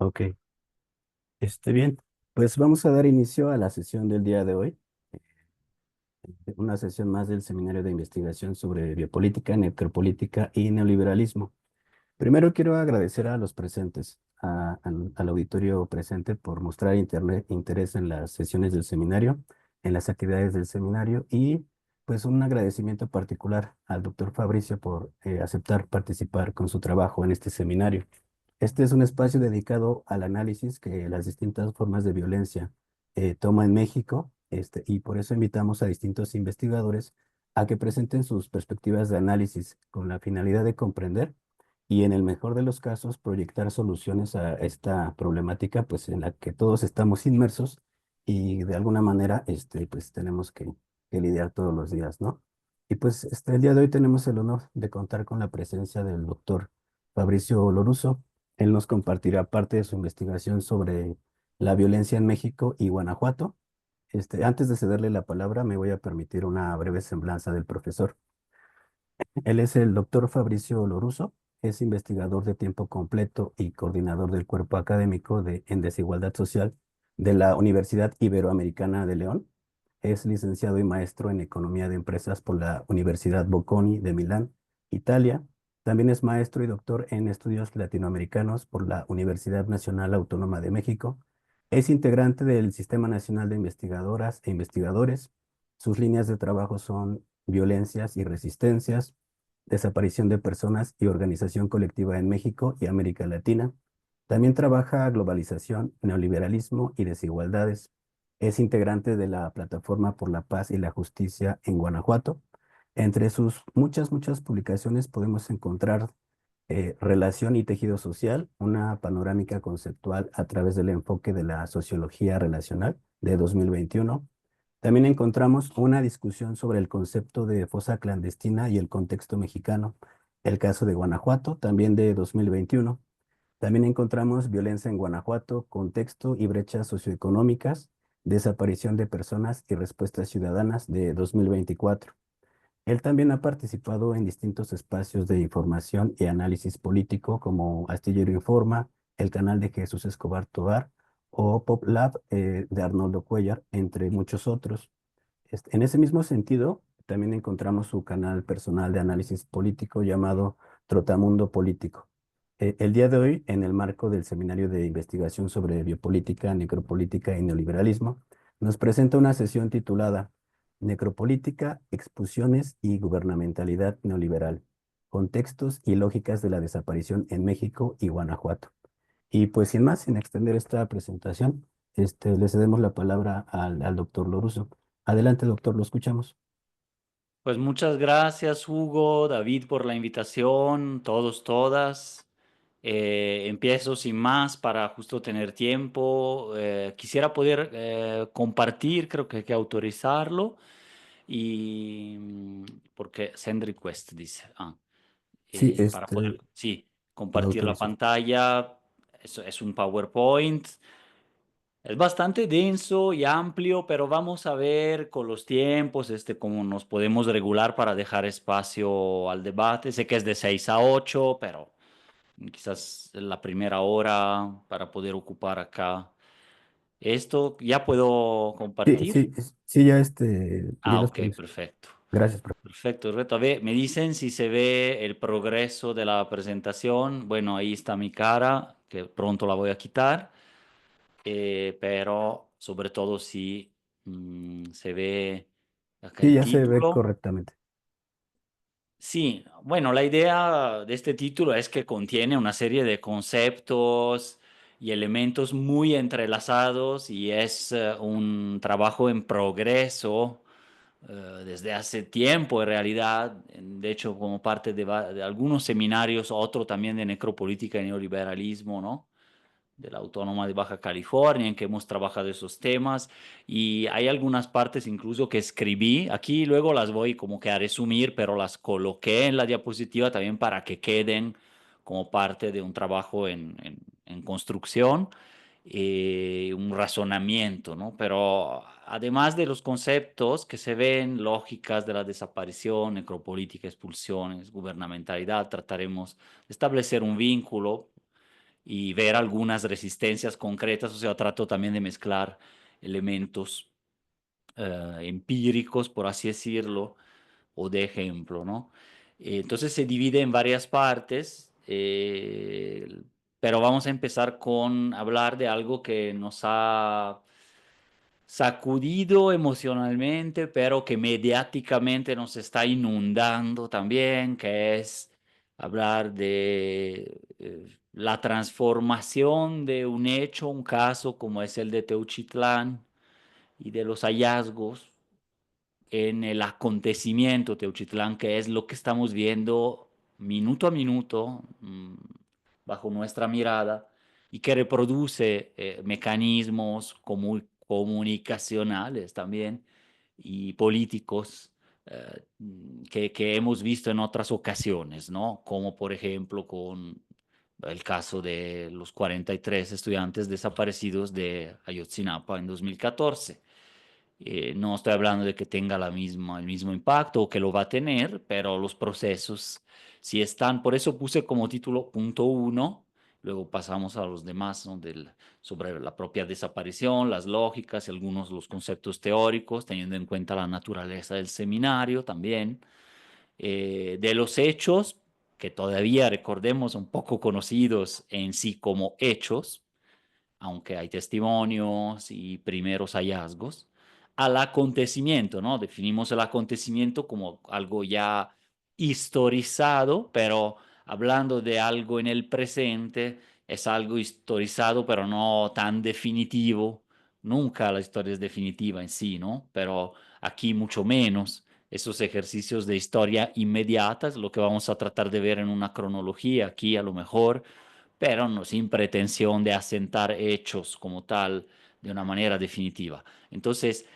Ok, bien. Pues vamos a dar inicio a la sesión del día de hoy, una sesión más del Seminario de Investigación sobre Biopolítica, Necropolítica y Neoliberalismo. Primero quiero agradecer a los presentes, al auditorio presente por mostrar interés en las sesiones del seminario, en las actividades del seminario y pues un agradecimiento particular al doctor Fabricio por aceptar participar con su trabajo en este seminario. Este es un espacio dedicado al análisis que las distintas formas de violencia toma en México, y por eso invitamos a distintos investigadores a que presenten sus perspectivas de análisis con la finalidad de comprender y en el mejor de los casos proyectar soluciones a esta problemática, pues en la que todos estamos inmersos y de alguna manera, pues tenemos que lidiar todos los días, ¿no? Y pues el día de hoy tenemos el honor de contar con la presencia del doctor Fabricio Loruso. Él nos compartirá parte de su investigación sobre la violencia en México y Guanajuato. Antes de cederle la palabra, me voy a permitir una breve semblanza del profesor. Él es el doctor Fabricio Loruso, es investigador de tiempo completo y coordinador del cuerpo académico en desigualdad social de la Universidad Iberoamericana de León. Es licenciado y maestro en economía de empresas por la Universidad Bocconi de Milán, Italia. También es maestro y doctor en estudios latinoamericanos por la Universidad Nacional Autónoma de México. Es integrante del Sistema Nacional de Investigadoras e Investigadores. Sus líneas de trabajo son violencias y resistencias, desaparición de personas y organización colectiva en México y América Latina. También trabaja globalización, neoliberalismo y desigualdades. Es integrante de la Plataforma por la Paz y la Justicia en Guanajuato. Entre sus muchas publicaciones podemos encontrar Relación y tejido social, una panorámica conceptual a través del enfoque de la sociología relacional de 2021. También encontramos una discusión sobre el concepto de fosa clandestina y el contexto mexicano, el caso de Guanajuato, también de 2021. También encontramos violencia en Guanajuato, contexto y brechas socioeconómicas, desaparición de personas y respuestas ciudadanas de 2024. Él también ha participado en distintos espacios de información y análisis político como Astillero Informa, el canal de Jesús Escobar Tovar o Pop Lab de Arnoldo Cuellar, entre muchos otros. En ese mismo sentido, también encontramos su canal personal de análisis político llamado Trotamundo Político. El día de hoy, en el marco del Seminario de Investigación sobre Biopolítica, Necropolítica y Neoliberalismo, nos presenta una sesión titulada Necropolítica, Expulsiones y Gubernamentalidad Neoliberal, Contextos y Lógicas de la Desaparición en México y Guanajuato. Y pues sin más, sin extender esta presentación, le cedemos la palabra al doctor Loruso. Adelante, doctor, lo escuchamos. Pues muchas gracias, Hugo, David, por la invitación, todos, todas. Empiezo sin más para justo tener tiempo. Quisiera poder compartir, creo que hay que autorizarlo. Y porque send request dice. Sí, Para poder, sí, lo compartir la autorizo. pantalla. Es un PowerPoint. Es bastante denso y amplio, pero vamos a ver con los tiempos, cómo nos podemos regular para dejar espacio al debate. Sé que es de 6 a 8, pero quizás la primera hora para poder ocupar acá esto. ¿Ya puedo Sí, compartir? sí, sí, ya di los Ok, permisos. perfecto. Gracias, profe. Perfecto, perfecto. A ver, me dicen si se ve el progreso de la presentación. Bueno, ahí está mi cara, que pronto la voy a quitar. Pero sobre todo si se ve acá Sí, el ya se ve título. correctamente. Sí, bueno, la idea de este título es que contiene una serie de conceptos y elementos muy entrelazados y es un trabajo en progreso desde hace tiempo en realidad, de hecho como parte de algunos seminarios, otro también de necropolítica y neoliberalismo, ¿no? De la Autónoma de Baja California, en que hemos trabajado esos temas y hay algunas partes incluso que escribí, aquí luego las voy como que a resumir, pero las coloqué en la diapositiva también para que queden como parte de un trabajo en construcción, un razonamiento, ¿no? Pero además de los conceptos que se ven, lógicas de la desaparición, necropolítica, expulsiones, gubernamentalidad, trataremos de establecer un vínculo y ver algunas resistencias concretas, o sea, trato también de mezclar elementos empíricos, por así decirlo, o de ejemplo, ¿no? Entonces se divide en varias partes, pero vamos a empezar con hablar de algo que nos ha sacudido emocionalmente, pero que mediáticamente nos está inundando también, que es hablar de la transformación de un hecho, un caso como es el de Teuchitlán y de los hallazgos en el acontecimiento Teuchitlán, que es lo que estamos viendo minuto a minuto, bajo nuestra mirada, y que reproduce mecanismos comunicacionales también y políticos que hemos visto en otras ocasiones, ¿no? Como por ejemplo con el caso de los 43 estudiantes desaparecidos de Ayotzinapa en 2014. No estoy hablando de que tenga el mismo impacto o que lo va a tener, pero los procesos sí están. Por eso puse como título punto uno, luego pasamos a los demás, ¿no? Sobre la propia desaparición, las lógicas y algunos los conceptos teóricos, teniendo en cuenta la naturaleza del seminario también. De los hechos, que todavía recordemos un poco conocidos en sí como hechos, aunque hay testimonios y primeros hallazgos, al acontecimiento, ¿no? Definimos el acontecimiento como algo ya historizado, pero hablando de algo en el presente, es algo historizado, pero no tan definitivo. Nunca la historia es definitiva en sí, ¿no? Pero aquí mucho menos. Esos ejercicios de historia inmediata es lo que vamos a tratar de ver en una cronología aquí a lo mejor, pero no, sin pretensión de asentar hechos como tal de una manera definitiva. Entonces,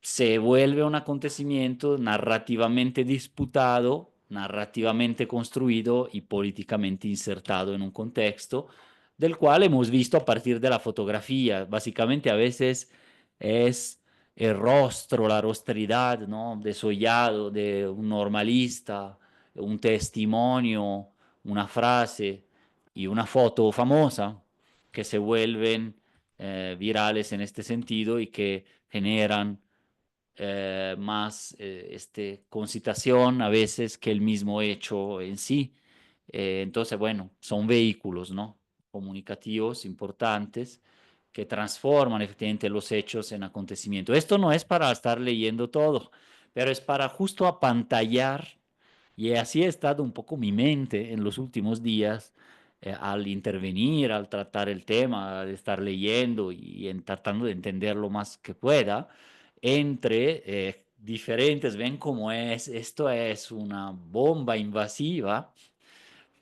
se vuelve un acontecimiento narrativamente disputado, narrativamente construido y políticamente insertado en un contexto del cual hemos visto a partir de la fotografía. Básicamente a veces es el rostro, la rostridad, ¿no? Desollado de un normalista, un testimonio, una frase y una foto famosa que se vuelven virales en este sentido y que generan más concitación a veces que el mismo hecho en sí. Entonces, bueno, son vehículos, ¿no? Comunicativos importantes que transforman efectivamente los hechos en acontecimiento. Esto no es para estar leyendo todo, pero es para justo apantallar, y así ha estado un poco mi mente en los últimos días, al intervenir, al tratar el tema, al estar leyendo y tratando de entender lo más que pueda, entre diferentes, ven cómo es, esto es una bomba invasiva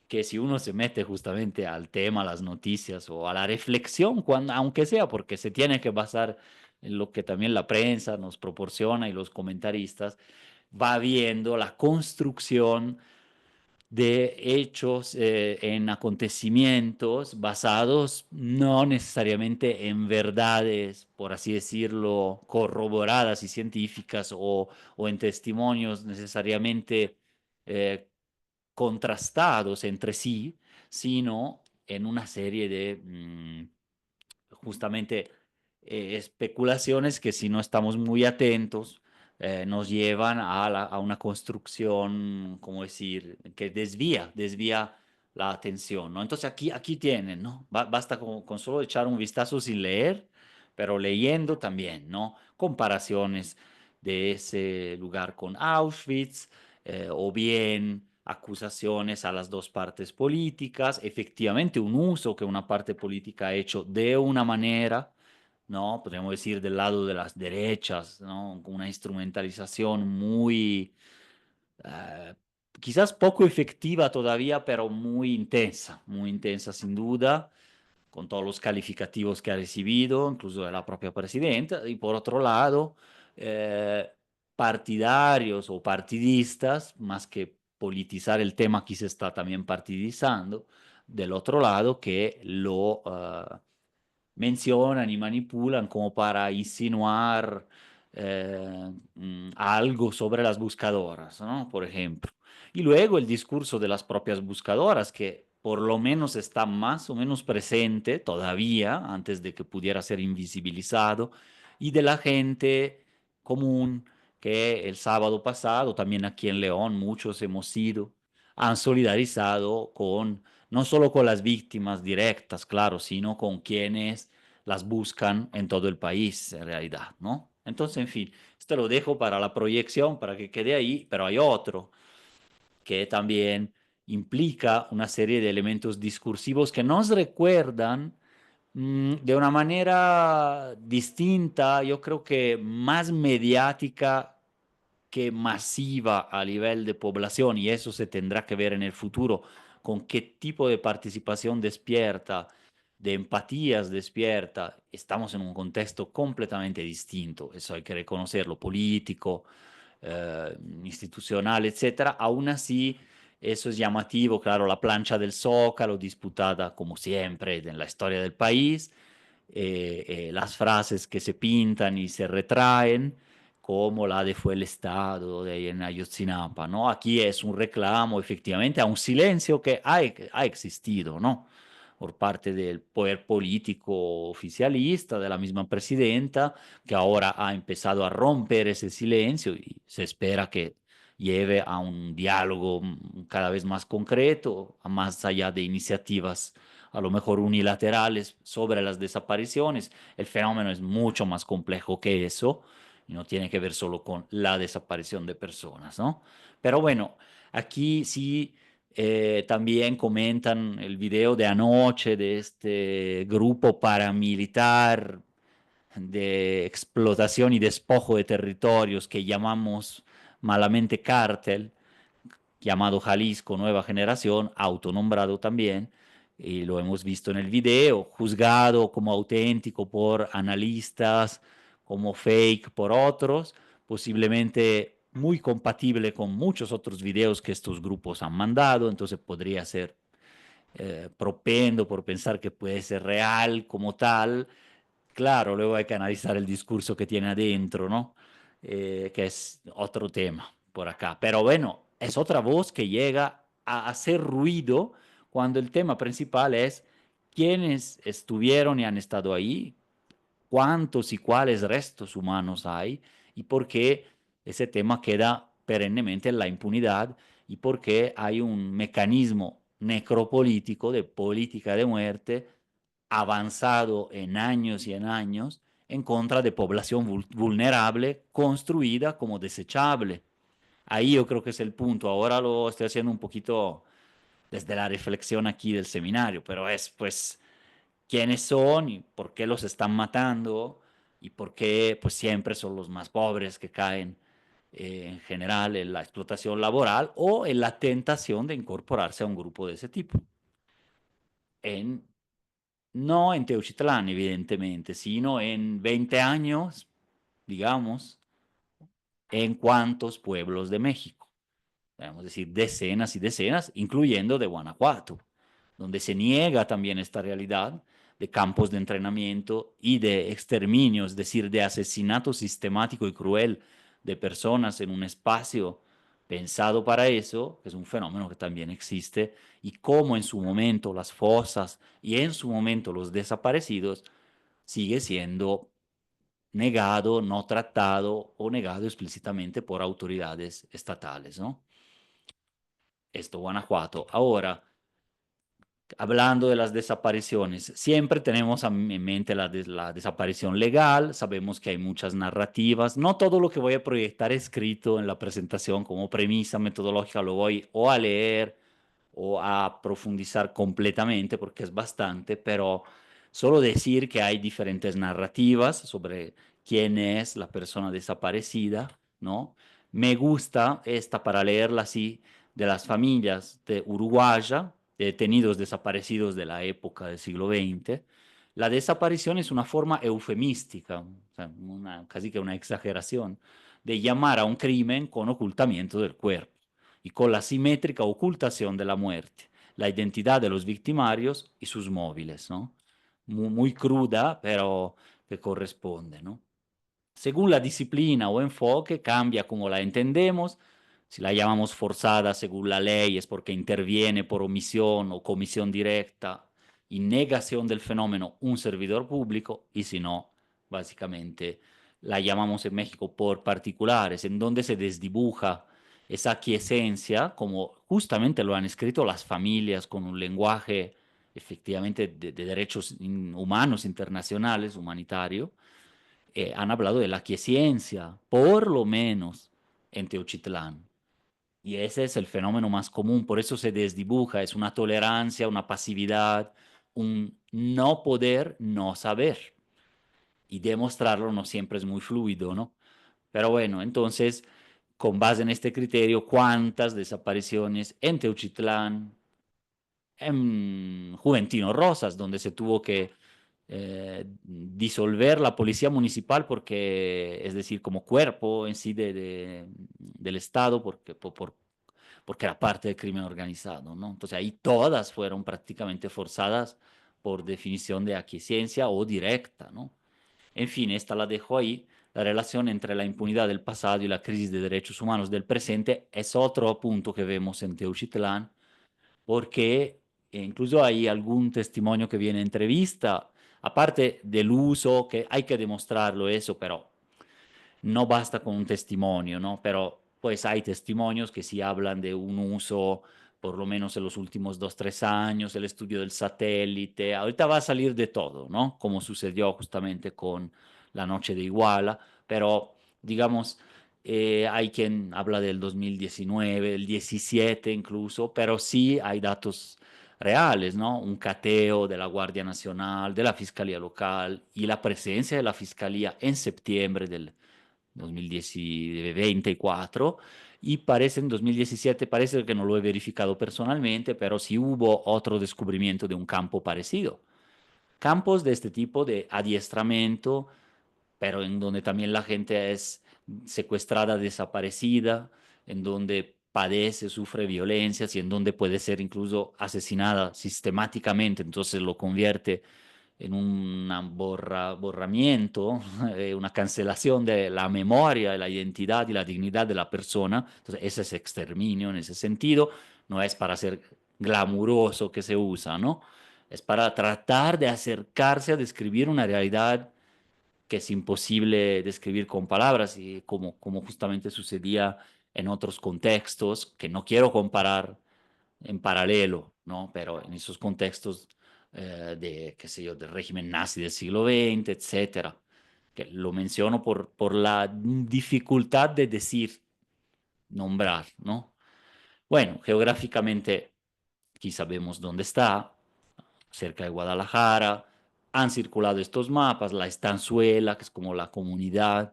que si uno se mete justamente al tema, a las noticias o a la reflexión, cuando, aunque sea porque se tiene que basar en lo que también la prensa nos proporciona y los comentaristas, va viendo la construcción de hechos en acontecimientos basados no necesariamente en verdades, por así decirlo, corroboradas y científicas o en testimonios necesariamente eh, contrastados entre sí, sino en una serie de justamente especulaciones que si no estamos muy atentos nos llevan a una construcción, como decir, que desvía la atención, ¿no? Entonces aquí tienen, ¿no? Basta con solo echar un vistazo sin leer, pero leyendo también, ¿no? Comparaciones de ese lugar con Auschwitz, o bien acusaciones a las dos partes políticas, efectivamente un uso que una parte política ha hecho de una manera, ¿no? Podríamos decir del lado de las derechas, ¿no? Con una instrumentalización muy, eh, quizás poco efectiva todavía, pero muy intensa sin duda, con todos los calificativos que ha recibido, incluso de la propia presidenta, y por otro lado, eh, partidarios o partidistas, más que politizar el tema, aquí se está también partidizando, del otro lado, que lo mencionan y manipulan como para insinuar algo sobre las buscadoras, ¿no? Por ejemplo. Y luego el discurso de las propias buscadoras, que por lo menos está más o menos presente todavía, antes de que pudiera ser invisibilizado, y de la gente común que el sábado pasado, también aquí en León, muchos hemos ido, han solidarizado con, no solo con las víctimas directas, claro, sino con quienes las buscan en todo el país, en realidad, ¿no? Entonces, en fin, esto lo dejo para la proyección, para que quede ahí, pero hay otro que también implica una serie de elementos discursivos que nos recuerdan de una manera distinta, yo creo que más mediática que masiva a nivel de población, y eso se tendrá que ver en el futuro, con qué tipo de participación despierta, de empatías despierta. Estamos en un contexto completamente distinto, eso hay que reconocerlo, político, institucional, etcétera. Aún así, eso es llamativo, claro, la plancha del Zócalo, disputada como siempre en la historia del país, las frases que se pintan y se retraen, como la de fue el Estado de en Ayotzinapa, ¿no? Aquí es un reclamo efectivamente a un silencio que ha existido, ¿no? Por parte del poder político oficialista, de la misma presidenta, que ahora ha empezado a romper ese silencio y se espera que lleve a un diálogo cada vez más concreto, a más allá de iniciativas a lo mejor unilaterales sobre las desapariciones. El fenómeno es mucho más complejo que eso y no tiene que ver solo con la desaparición de personas, ¿no? Pero bueno, aquí sí también comentan el video de anoche de este grupo paramilitar de explotación y despojo de territorios que llamamos malamente cártel, llamado Jalisco Nueva Generación, autonombrado también, y lo hemos visto en el video, juzgado como auténtico por analistas, como fake por otros, posiblemente muy compatible con muchos otros videos que estos grupos han mandado, entonces podría ser propendo por pensar que puede ser real como tal. Claro, luego hay que analizar el discurso que tiene adentro, ¿no? Que es otro tema por acá. Pero bueno, es otra voz que llega a hacer ruido cuando el tema principal es quiénes estuvieron y han estado ahí, cuántos y cuáles restos humanos hay y por qué ese tema queda perennemente en la impunidad y por qué hay un mecanismo necropolítico de política de muerte avanzado en años y en años en contra de población vulnerable construida como desechable. Ahí yo creo que es el punto. Ahora lo estoy haciendo un poquito desde la reflexión aquí del seminario, pero es pues quiénes son y por qué los están matando y por qué pues siempre son los más pobres que caen en general en la explotación laboral o en la tentación de incorporarse a un grupo de ese tipo. En, no en Teuchitlán, evidentemente, sino en 20 años, digamos, en cuántos pueblos de México. Podemos decir decenas y decenas, incluyendo de Guanajuato, donde se niega también esta realidad de campos de entrenamiento y de exterminio, es decir, de asesinato sistemático y cruel de personas en un espacio pensado para eso, que es un fenómeno que también existe, y cómo en su momento las fosas y en su momento los desaparecidos sigue siendo negado, no tratado o negado explícitamente por autoridades estatales, ¿no? Esto, Guanajuato. Ahora, hablando de las desapariciones, siempre tenemos en mente la desaparición legal, sabemos que hay muchas narrativas, no todo lo que voy a proyectar escrito en la presentación como premisa metodológica lo voy o a leer o a profundizar completamente porque es bastante, pero solo decir que hay diferentes narrativas sobre quién es la persona desaparecida, ¿no? Me gusta esta para leerla así de las familias de uruguaya, de detenidos desaparecidos de la época del siglo XX. La desaparición es una forma eufemística, o sea, casi que una exageración, de llamar a un crimen con ocultamiento del cuerpo y con la simétrica ocultación de la muerte, la identidad de los victimarios y sus móviles, ¿no? Muy cruda, pero que corresponde, ¿no? Según la disciplina o enfoque, cambia como la entendemos. Si la llamamos forzada según la ley es porque interviene por omisión o comisión directa y negación del fenómeno un servidor público, y si no, básicamente la llamamos en México por particulares, en donde se desdibuja esa quiesencia, como justamente lo han escrito las familias con un lenguaje efectivamente de derechos humanos internacionales, humanitario, han hablado de la quiesencia, por lo menos en Teochitlán. Y ese es el fenómeno más común, por eso se desdibuja, es una tolerancia, una pasividad, un no poder, no saber. Y demostrarlo no siempre es muy fluido, ¿no? Pero bueno, entonces, con base en este criterio, ¿cuántas desapariciones en Teuchitlán, en Juventino Rosas, donde se tuvo que disolver la policía municipal porque, es decir, como cuerpo en sí del Estado, porque era parte del crimen organizado, ¿no? Entonces ahí todas fueron prácticamente forzadas por definición de aquiescencia o directa, ¿no? En fin, esta la dejo ahí. La relación entre la impunidad del pasado y la crisis de derechos humanos del presente es otro punto que vemos en Teuchitlán, porque incluso hay algún testimonio que viene entrevista, aparte del uso, que hay que demostrarlo eso, pero no basta con un testimonio, ¿no? Pero pues hay testimonios que sí hablan de un uso, por lo menos en los últimos 2, 3 años, el estudio del satélite. Ahorita va a salir de todo, ¿no? Como sucedió justamente con la noche de Iguala, pero digamos, hay quien habla del 2019, el 17 incluso, pero sí hay datos reales, ¿no? Un cateo de la Guardia Nacional, de la Fiscalía Local y la presencia de la Fiscalía en septiembre del 2024 y parece en 2017, parece que no lo he verificado personalmente, pero sí hubo otro descubrimiento de un campo parecido. Campos de este tipo de adiestramiento, pero en donde también la gente es secuestrada, desaparecida, en donde padece, sufre violencias y en donde puede ser incluso asesinada sistemáticamente, entonces lo convierte en un borramiento, una cancelación de la memoria, de la identidad y la dignidad de la persona. Entonces, ese es exterminio en ese sentido, no es para ser glamuroso que se usa, ¿no? Es para tratar de acercarse a describir una realidad que es imposible describir con palabras y como justamente sucedía en otros contextos, que no quiero comparar en paralelo, ¿no? Pero en esos contextos de, qué sé yo, del régimen nazi del siglo XX, etcétera, que lo menciono por la dificultad de decir, nombrar, ¿no? Bueno, geográficamente aquí sabemos dónde está, cerca de Guadalajara, han circulado estos mapas, la estanzuela, que es como la comunidad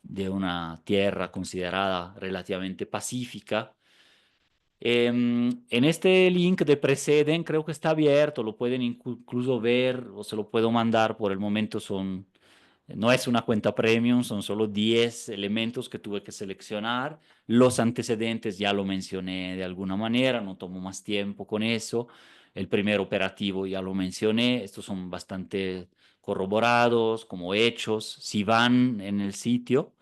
de una tierra considerada relativamente pacífica. En este link de Preceden creo que está abierto, lo pueden incluso ver o se lo puedo mandar. Por el momento no es una cuenta premium, son solo 10 elementos que tuve que seleccionar. Los antecedentes ya lo mencioné de alguna manera, no tomo más tiempo con eso. El primer operativo ya lo mencioné, estos son bastante corroborados como hechos. Si van en el sitio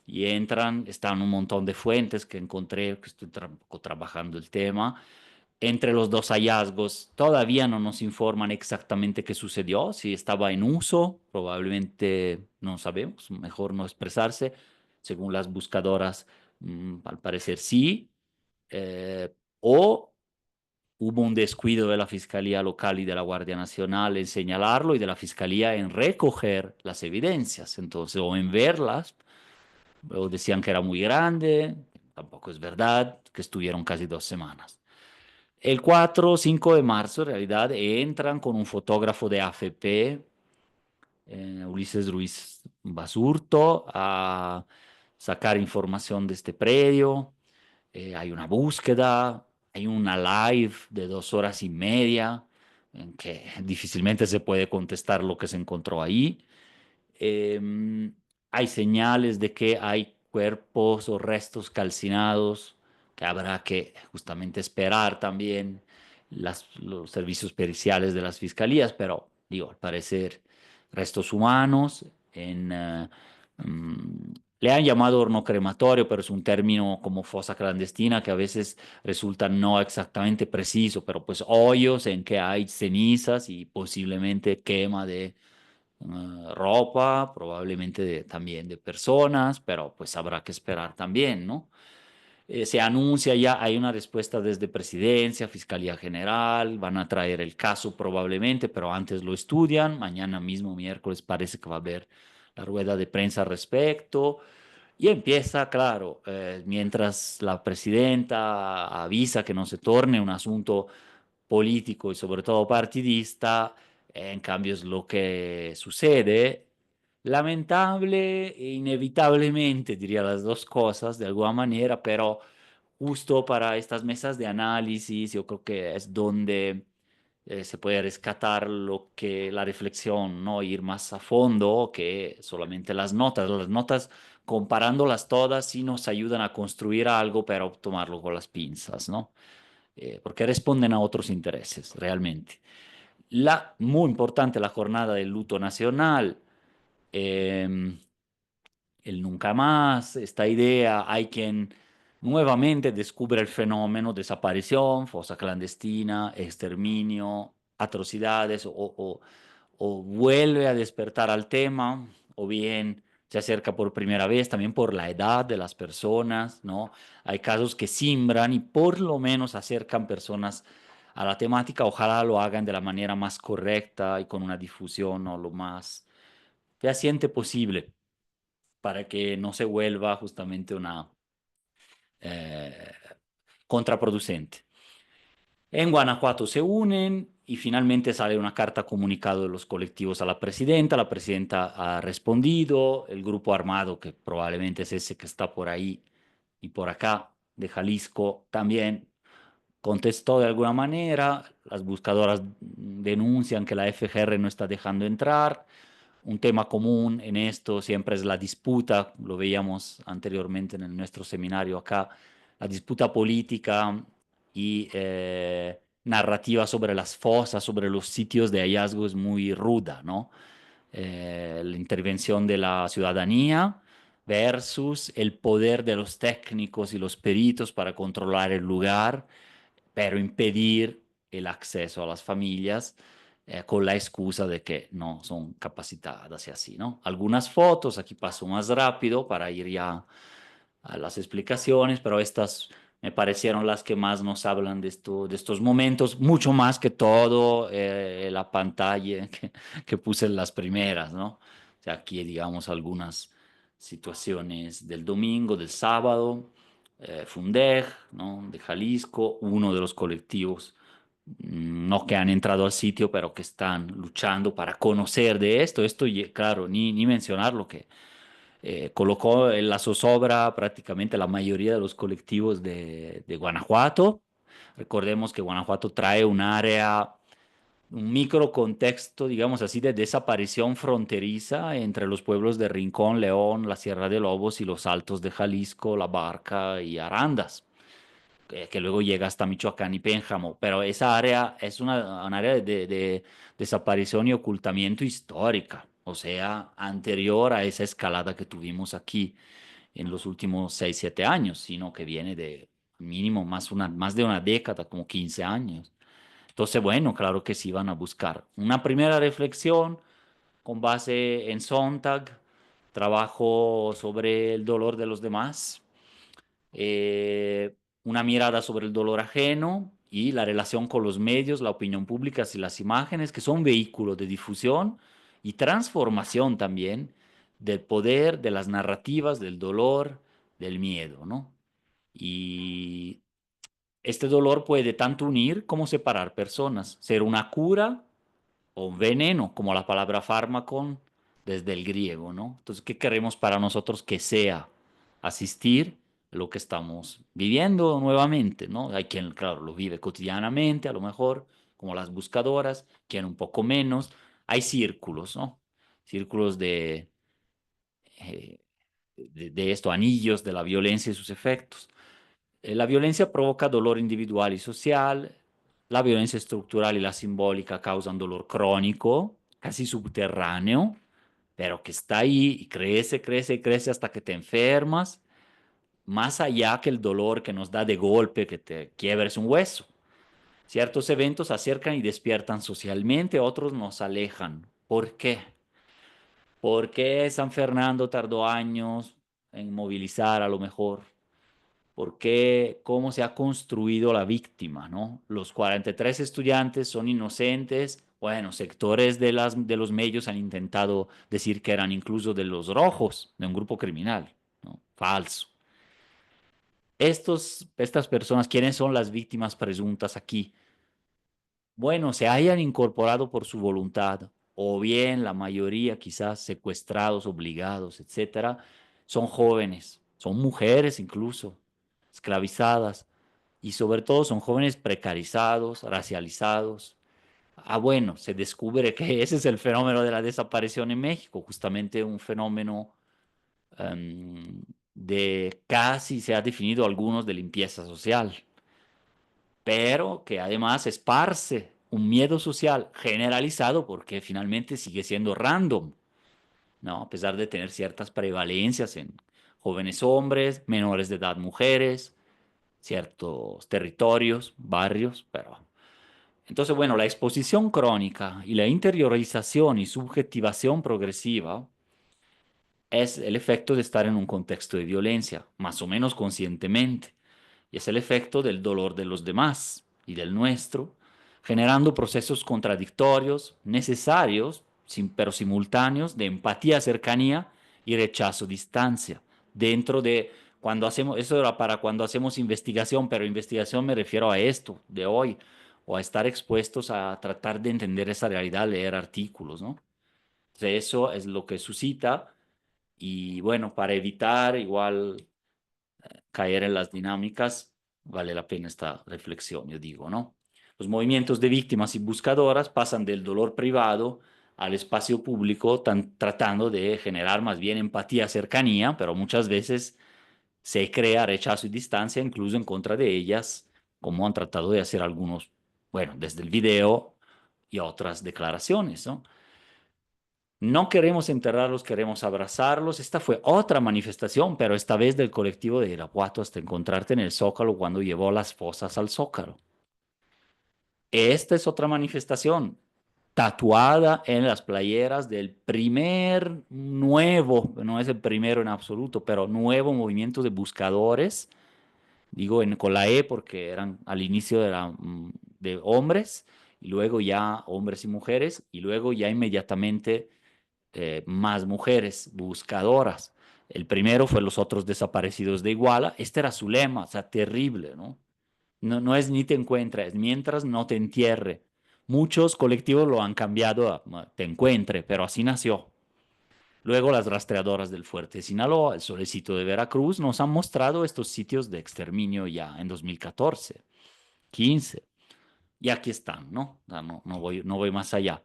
y entran, están un montón de fuentes que encontré, que estoy trabajando el tema. Entre los dos hallazgos todavía no nos informan exactamente qué sucedió, si estaba en uso, probablemente no sabemos, mejor no expresarse. Según las buscadoras, al parecer sí, o hubo un descuido de la Fiscalía Local y de la Guardia Nacional en señalarlo y de la Fiscalía en recoger las evidencias, entonces, o en verlas, o decían que era muy grande, tampoco es verdad, que estuvieron casi 2 semanas. El 4 o 5 de marzo, en realidad, entran con un fotógrafo de AFP, Ulises Ruiz Basurto, a sacar información de este predio. Hay una búsqueda, hay una live de 2 horas y media, en que difícilmente se puede contestar lo que se encontró ahí. Eh, Hay señales de que hay cuerpos o restos calcinados que habrá que justamente esperar también los servicios periciales de las fiscalías, pero digo, al parecer restos humanos en le han llamado horno crematorio, pero es un término como fosa clandestina que a veces resulta no exactamente preciso, pero pues hoyos en que hay cenizas y posiblemente quema de ropa, probabmente también de personas, pero pues habrá que esperar también, ¿no? Se anuncia ya, hay una respuesta desde Presidencia, Fiscalía General, van a traer el caso probablemente, pero antes lo estudian. Mañana mismo, miércoles, parece que va a haber la rueda de prensa al respecto. Y empieza, claro, mientras la presidenta avisa que no se torne un asunto político y sobre todo partidista, en cambio es lo que sucede. Lamentable e inevitablemente, diría las dos cosas de alguna manera, pero justo para estas mesas de análisis, yo creo que es donde se puede rescatar lo que la reflexión, ¿no? Ir más a fondo que solamente las notas. Las notas, comparándolas todas, sí nos ayudan a construir algo, pero tomarlo con las pinzas, ¿no? Porque responden a otros intereses, realmente. Muy importante la jornada del luto nacional. eh, el nunca más, esta idea, hay quien nuevamente descubre el fenómeno, desaparición, fosa clandestina, exterminio, atrocidades, o vuelve a despertar al tema, o bien se acerca por primera vez, también por la edad de las personas, ¿no? Hay casos que simbran y por lo menos acercan personas a la temática, ojalá lo hagan de la manera más correcta y con una difusión, ¿no? Lo más fehaciente posible para que no se vuelva justamente una eh, contraproducente. En Guanajuato se unen y finalmente sale una carta comunicado de los colectivos a la presidenta ha respondido, el grupo armado, que probablemente es ese que está por ahí y por acá, de Jalisco, también contestó de alguna manera, las buscadoras denuncian que la FGR no está dejando entrar. Un tema común en esto siempre es la disputa, lo veíamos anteriormente en nuestro seminario acá, la disputa política y narrativa sobre las fosas, sobre los sitios de hallazgo es muy ruda, ¿no? La intervención de la ciudadanía versus el poder de los técnicos y los peritos para controlar el lugar, pero impedir el acceso a las familias con la excusa de que no son capacitadas y así, ¿no? Algunas fotos, aquí paso más rápido para ir ya a las explicaciones, pero estas me parecieron las que más nos hablan de estos momentos, mucho más que todo la pantalla que puse en las primeras, ¿no? O sea, aquí digamos algunas situaciones del domingo, del sábado, Fundeg, ¿no? De Jalisco, uno de los colectivos, no que han entrado al sitio, pero que están luchando para conocer de esto. Esto, claro, ni mencionar lo que colocó en la zozobra prácticamente la mayoría de los colectivos de Guanajuato. Recordemos que Guanajuato trae un área, un micro contexto, digamos así, de desaparición fronteriza entre los pueblos de Rincón, León, la Sierra de Lobos y los Altos de Jalisco, La Barca y Arandas, que luego llega hasta Michoacán y Pénjamo, pero esa área es un área de desaparición y ocultamiento histórica, o sea, anterior a esa escalada que tuvimos aquí en los últimos 6 7 años, sino que viene de mínimo más de una década, como 15 años. Entonces, bueno, claro que sí van a buscar. Una primera reflexión con base en Sontag, trabajo sobre el dolor de los demás, eh, una mirada sobre el dolor ajeno y la relación con los medios, la opinión pública y las imágenes, que son vehículos de difusión y transformación también del poder, de las narrativas, del dolor, del miedo, ¿no? Y este dolor puede tanto unir como separar personas, ser una cura o un veneno, como la palabra fármaco desde el griego, ¿no? Entonces, ¿qué queremos para nosotros que sea asistir a lo que estamos viviendo nuevamente, ¿no? Hay quien, claro, lo vive cotidianamente, a lo mejor, como las buscadoras, quien un poco menos. Hay círculos, ¿no? Círculos eh, de esto, anillos de la violencia y sus efectos. La violencia provoca dolor individual y social, la violencia estructural y la simbólica causan dolor crónico, casi subterráneo, pero que está ahí y crece, crece, crece hasta que te enfermas, más allá que el dolor que nos da de golpe, que te quiebres un hueso. Ciertos eventos acercan y despiertan socialmente, otros nos alejan. ¿Por qué? ¿Por qué San Fernando tardó años en movilizar a lo mejor? ¿Por qué? ¿Cómo se ha construido la víctima, ¿no? Los 43 estudiantes son inocentes. Bueno, sectores de los medios han intentado decir que eran incluso de los rojos, de un grupo criminal, ¿no? Falso. Estas personas, ¿quiénes son las víctimas presuntas aquí? Bueno, se hayan incorporado por su voluntad, o bien la mayoría quizás secuestrados, obligados, etcétera, son jóvenes, son mujeres incluso, esclavizadas, y sobre todo son jóvenes precarizados, racializados. Ah, bueno, se descubre que ese es el fenómeno de la desaparición en México, justamente un fenómeno de casi se ha definido algunos de limpieza social, pero que además esparce un miedo social generalizado porque finalmente sigue siendo random, ¿no? A pesar de tener ciertas prevalencias en jóvenes hombres, menores de edad mujeres, ciertos territorios, barrios, pero... Entonces, bueno, la exposición crónica y la interiorización y subjetivación progresiva es el efecto de estar en un contexto de violencia, más o menos conscientemente, y es el efecto del dolor de los demás y del nuestro, generando procesos contradictorios, necesarios, pero simultáneos, de empatía, cercanía y rechazo, distancia. Dentro de cuando hacemos, eso era para cuando hacemos investigación, pero investigación me refiero a esto de hoy, o a estar expuestos a tratar de entender esa realidad, leer artículos, ¿no? Entonces eso es lo que suscita y bueno, para evitar igual caer en las dinámicas, vale la pena esta reflexión, yo digo, ¿no? Los movimientos de víctimas y buscadoras pasan del dolor privado al espacio público, tratando de generar más bien empatía, cercanía, pero muchas veces se crea rechazo y distancia incluso en contra de ellas, como han tratado de hacer algunos, bueno, desde el video y otras declaraciones, ¿no? No queremos enterrarlos, queremos abrazarlos. Esta fue otra manifestación, pero esta vez del colectivo de Irapuato hasta encontrarte en el Zócalo cuando llevó las fosas al Zócalo. Esta es otra manifestación tatuada en las playeras del primer nuevo, no es el primero en absoluto, pero nuevo movimiento de buscadores. Digo con la E porque eran al inicio de hombres y luego ya hombres y mujeres y luego ya inmediatamente más mujeres buscadoras. El primero fue los otros desaparecidos de Iguala. Este era su lema, o sea, terrible, ¿no? No, no es ni te encuentres, es mientras no te entierre. Muchos colectivos lo han cambiado a te encuentre, pero así nació. Luego las rastreadoras del Fuerte de Sinaloa, el Solecito de Veracruz, nos han mostrado estos sitios de exterminio ya en 2014, 15. Y aquí están, ¿no? O sea, no voy más allá.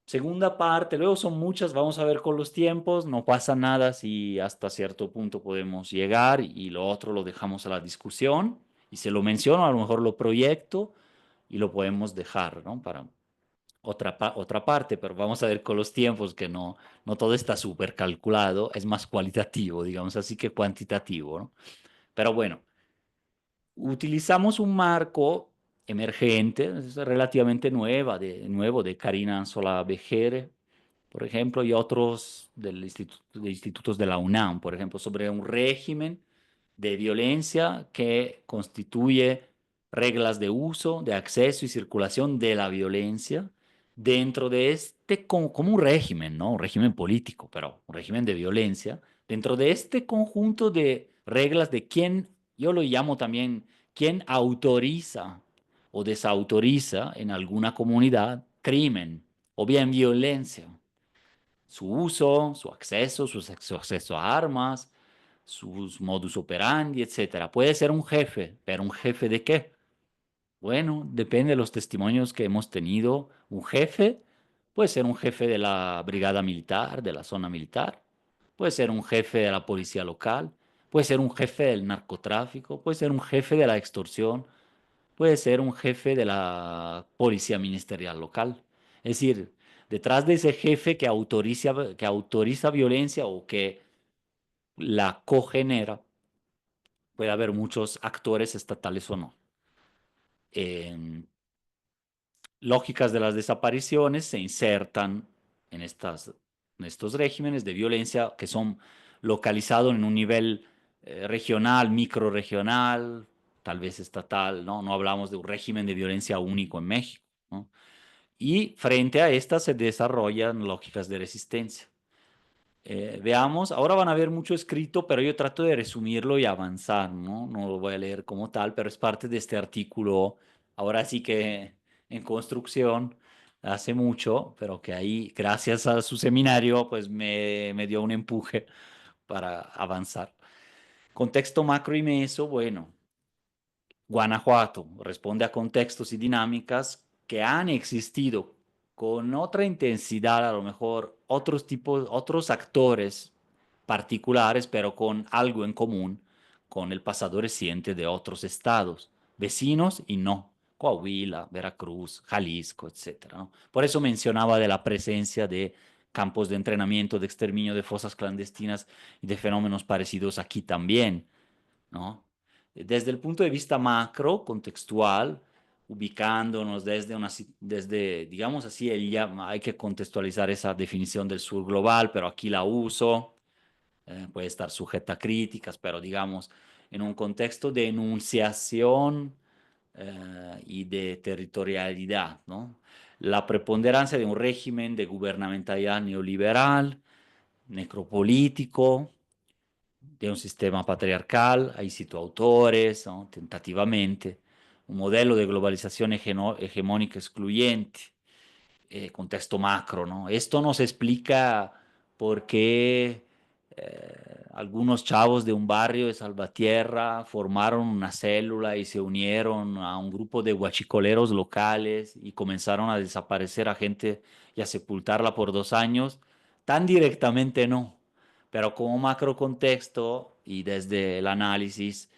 Segunda parte, luego son muchas, vamos a ver con los tiempos, no pasa nada si hasta cierto punto podemos llegar y lo otro lo dejamos a la discusión y se lo menciono, a lo mejor lo proyecto y lo podemos dejar, ¿no? Para otra parte, pero vamos a ver con los tiempos que no todo está súper calculado, es más cualitativo, digamos así que cuantitativo, ¿no? Pero bueno, utilizamos un marco emergente, es relativamente nuevo de Karina Anzola Vejere, por ejemplo, y otros de institutos de la UNAM, por ejemplo, sobre un régimen de violencia que constituye reglas de uso, de acceso y circulación de la violencia dentro de este, como un régimen, ¿no? Un régimen político, pero un régimen de violencia, dentro de este conjunto de reglas de quién, yo lo llamo también, quién autoriza o desautoriza en alguna comunidad crimen o bien violencia, su uso, su acceso a armas, sus modus operandi, etcétera. Puede ser un jefe, pero ¿un jefe de qué? Bueno, depende de los testimonios que hemos tenido. Un jefe puede ser un jefe de la brigada militar, de la zona militar, puede ser un jefe de la policía local, puede ser un jefe del narcotráfico, puede ser un jefe de la extorsión, puede ser un jefe de la policía ministerial local. Es decir, detrás de ese jefe que autoriza violencia o que la cogenera, puede haber muchos actores estatales o no. En lógicas de las desapariciones se insertan en, en estos regímenes de violencia que son localizados en un nivel regional, microrregional, tal vez estatal, ¿no? No hablamos de un régimen de violencia único en México, ¿no? Y frente a estas se desarrollan lógicas de resistencia. Veamos, ahora van a ver mucho escrito, pero yo trato de resumirlo y avanzar, ¿no? No lo voy a leer como tal, pero es parte de este artículo, ahora sí que en construcción, hace mucho, pero que ahí, gracias a su seminario, pues me dio un empuje para avanzar. Contexto macro y meso, bueno, Guanajuato responde a contextos y dinámicas que han existido con otra intensidad, a lo mejor otros tipos, otros actores particulares, pero con algo en común con el pasado reciente de otros estados, vecinos y no, Coahuila, Veracruz, Jalisco, etcétera, ¿no? Por eso mencionaba de la presencia de campos de entrenamiento, de exterminio de fosas clandestinas y de fenómenos parecidos aquí también, ¿no? Desde el punto de vista macro, contextual, ubicándonos desde, digamos así, hay que contextualizar esa definición del sur global, pero aquí la uso, puede estar sujeta a críticas, pero digamos, en un contexto de enunciación y de territorialidad, ¿no? La preponderancia de un régimen de gubernamentalidad neoliberal, necropolítico, de un sistema patriarcal, ahí cito autores, ¿no? Tentativamente, un modelo de globalización hegemónica excluyente, contexto macro, ¿no? Esto nos explica por qué algunos chavos de un barrio de Salvatierra formaron una célula y se unieron a un grupo de guachicoleros locales y comenzaron a desaparecer a gente y a sepultarla por 2 años. Tan directamente no, pero como macro contexto y desde el análisis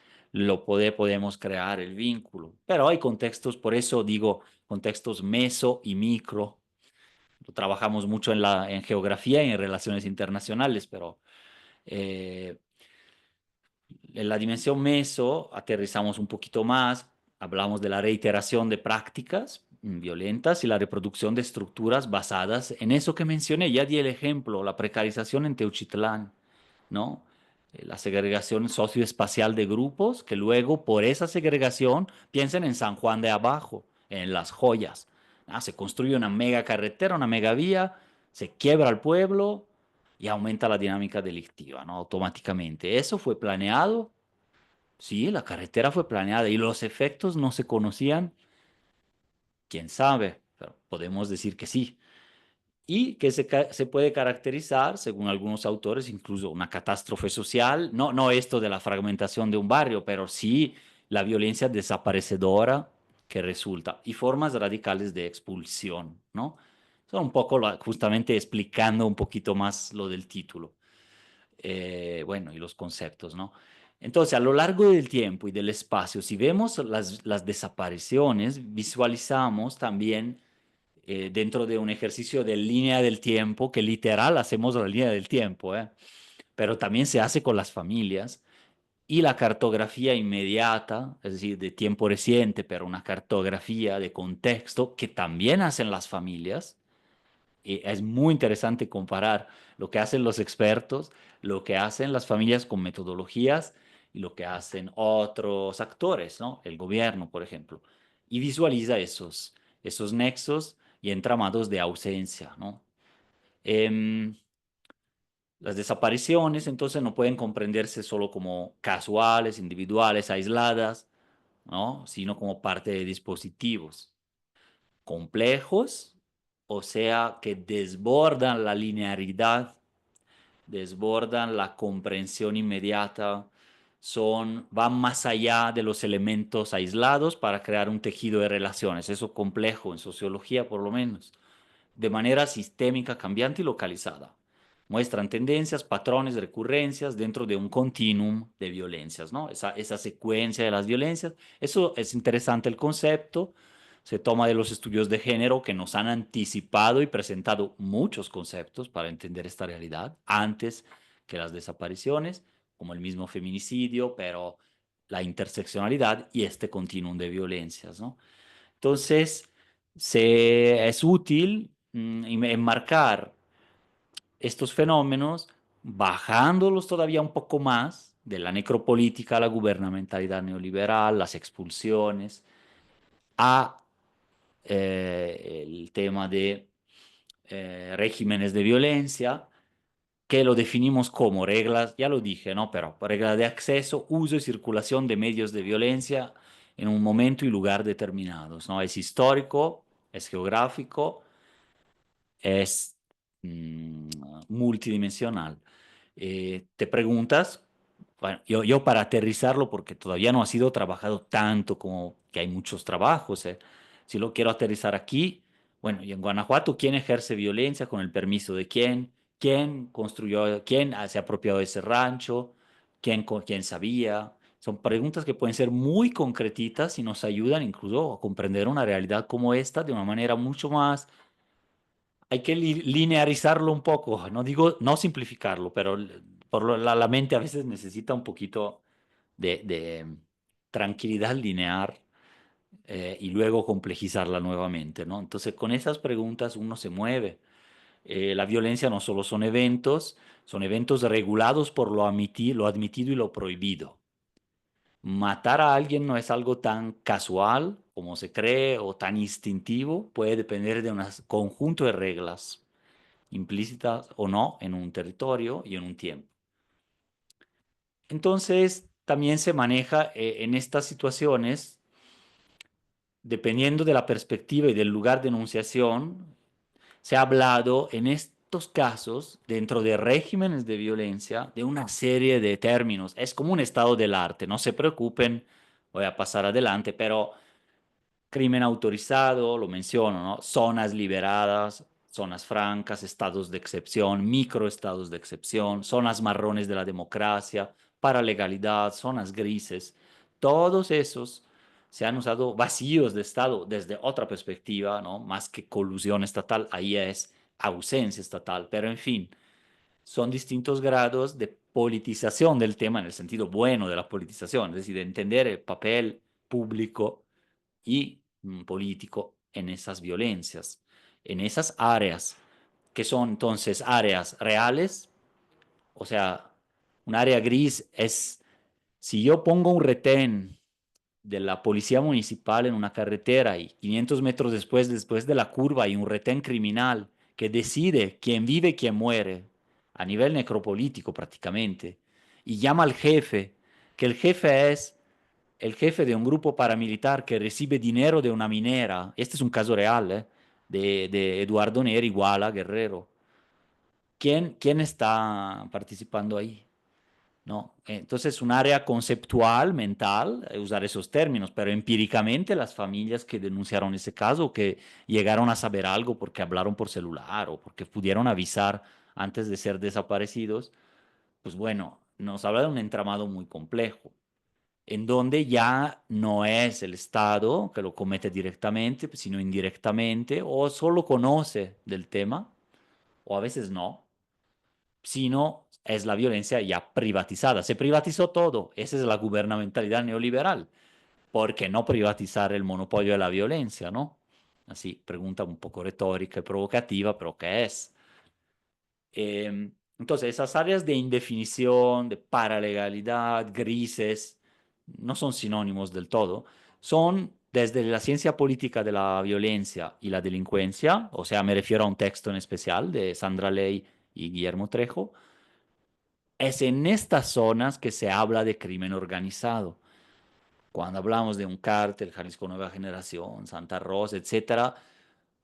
podemos crear el vínculo. Pero hay contextos, por eso digo contextos meso y micro. Trabajamos mucho en geografía y en relaciones internacionales, pero eh, en la dimensión meso aterrizamos un poquito más, hablamos de la reiteración de prácticas violentas y la reproducción de estructuras basadas en eso que mencioné. Ya di el ejemplo, la precarización en Teuchitlán, ¿no? La segregación socioespacial de grupos que luego por esa segregación piensen en San Juan de Abajo, en Las Joyas. Se construye una mega carretera, una mega vía, se quiebra el pueblo y aumenta la dinámica delictiva, ¿no? Automáticamente. ¿Eso fue planeado? Sí, la carretera fue planeada y los efectos no se conocían, quién sabe, pero podemos decir que sí y que se puede caracterizar, según algunos autores, incluso una catástrofe social, no, no esto de la fragmentación de un barrio, pero sí la violencia desaparecedora que resulta y formas radicales de expulsión, ¿no? Son un poco justamente explicando un poquito más lo del título, bueno, y los conceptos, ¿no? Entonces, a lo largo del tiempo y del espacio, si vemos las desapariciones, visualizamos también dentro de un ejercicio de línea del tiempo, que literal hacemos la línea del tiempo, pero también se hace con las familias y la cartografía inmediata, es decir, de tiempo reciente, pero una cartografía de contexto que también hacen las familias. Y es muy interesante comparar lo que hacen los expertos, lo que hacen las familias con metodologías y lo que hacen otros actores, ¿no? El gobierno, por ejemplo. Y visualiza esos nexos y entramados de ausencia, ¿no? Em, las desapariciones entonces no pueden comprenderse solo como casuales, individuales, aisladas, ¿no? Sino como parte de dispositivos complejos, o sea, que desbordan la linearidad, desbordan la comprensión inmediata, van más allá de los elementos aislados para crear un tejido de relaciones, eso complejo en sociología por lo menos, de manera sistémica, cambiante y localizada. Muestran tendencias, patrones, recurrencias dentro de un continuum de violencias, ¿no? Esa secuencia de las violencias. Eso es interesante el concepto, se toma de los estudios de género que nos han anticipado y presentado muchos conceptos para entender esta realidad antes que las desapariciones, como el mismo feminicidio, pero la interseccionalidad y este continuum de violencias, ¿no? Entonces, es útil enmarcar estos fenómenos bajándolos todavía un poco más de la necropolítica, la gubernamentalidad neoliberal, las expulsiones, a el tema de regímenes de violencia, que lo definimos como reglas, ya lo dije, ¿no? Pero reglas de acceso, uso y circulación de medios de violencia en un momento y lugar determinados, ¿no? Es histórico, es geográfico, es multidimensional. Te preguntas, bueno, yo para aterrizarlo, porque todavía no ha sido trabajado tanto como que hay muchos trabajos, si lo quiero aterrizar aquí, bueno, y en Guanajuato, ¿quién ejerce violencia con el permiso de quién? ¿Quién construyó, quién se ha apropiado de ese rancho? ¿Quién sabía? Son preguntas que pueden ser muy concretitas y nos ayudan incluso a comprender una realidad como esta de una manera mucho más. Hay que linearizarlo un poco, no digo no simplificarlo, pero la mente a veces necesita un poquito de tranquilidad lineal, y luego complejizarla nuevamente, ¿no? Entonces, con esas preguntas uno se mueve. La violencia no solo son eventos regulados por lo admitido y lo prohibido. Matar a alguien no es algo tan casual como se cree o tan instintivo, puede depender de un conjunto de reglas implícitas o no en un territorio y en un tiempo. Entonces, también se maneja en estas situaciones, dependiendo de la perspectiva y del lugar de enunciación, se ha hablado en estos casos, dentro de regímenes de violencia, de una serie de términos. Es como un estado del arte, no se preocupen, voy a pasar adelante, pero crimen autorizado, lo menciono, ¿no? Zonas liberadas, zonas francas, estados de excepción, microestados de excepción, zonas marrones de la democracia, paralegalidad, zonas grises. Todos esos se han usado vacíos de Estado desde otra perspectiva, ¿no? Más que colusión estatal, ahí es ausencia estatal, pero en fin, son distintos grados de politización del tema en el sentido bueno de la politización, es decir, de entender el papel público y político en esas violencias, en esas áreas, que son entonces áreas reales, o sea, un área gris es si yo pongo un retén de la policía municipal en una carretera y 500 metros después de la curva hay un retén criminal que decide quién vive y quién muere, a nivel necropolítico prácticamente, y llama al jefe, que el jefe es el jefe de un grupo paramilitar que recibe dinero de una minera, este es un caso real, de Eduardo Neri, Iguala, Guerrero. ¿Quién está participando ahí? ¿No? Entonces, un área conceptual, mental, usar esos términos, pero empíricamente las familias que denunciaron ese caso, que llegaron a saber algo porque hablaron por celular o porque pudieron avisar antes de ser desaparecidos, pues bueno, nos habla de un entramado muy complejo en donde ya no es el Estado que lo comete directamente, sino indirectamente, o solo conoce del tema, o a veces no, sino es la violencia ya privatizada. Se privatizó todo, esa es la gubernamentalidad neoliberal. ¿Por qué no privatizar el monopolio de la violencia, no? Así, pregunta un poco retórica y provocativa, pero ¿qué es? Entonces, esas áreas de indefinición, de paralegalidad, grises, no son sinónimos del todo, son desde la ciencia política de la violencia y la delincuencia, o sea, me refiero a un texto en especial de Sandra Ley y Guillermo Trejo, es en estas zonas que se habla de crimen organizado. Cuando hablamos de un cártel, Jalisco Nueva Generación, Santa Rosa, etcétera,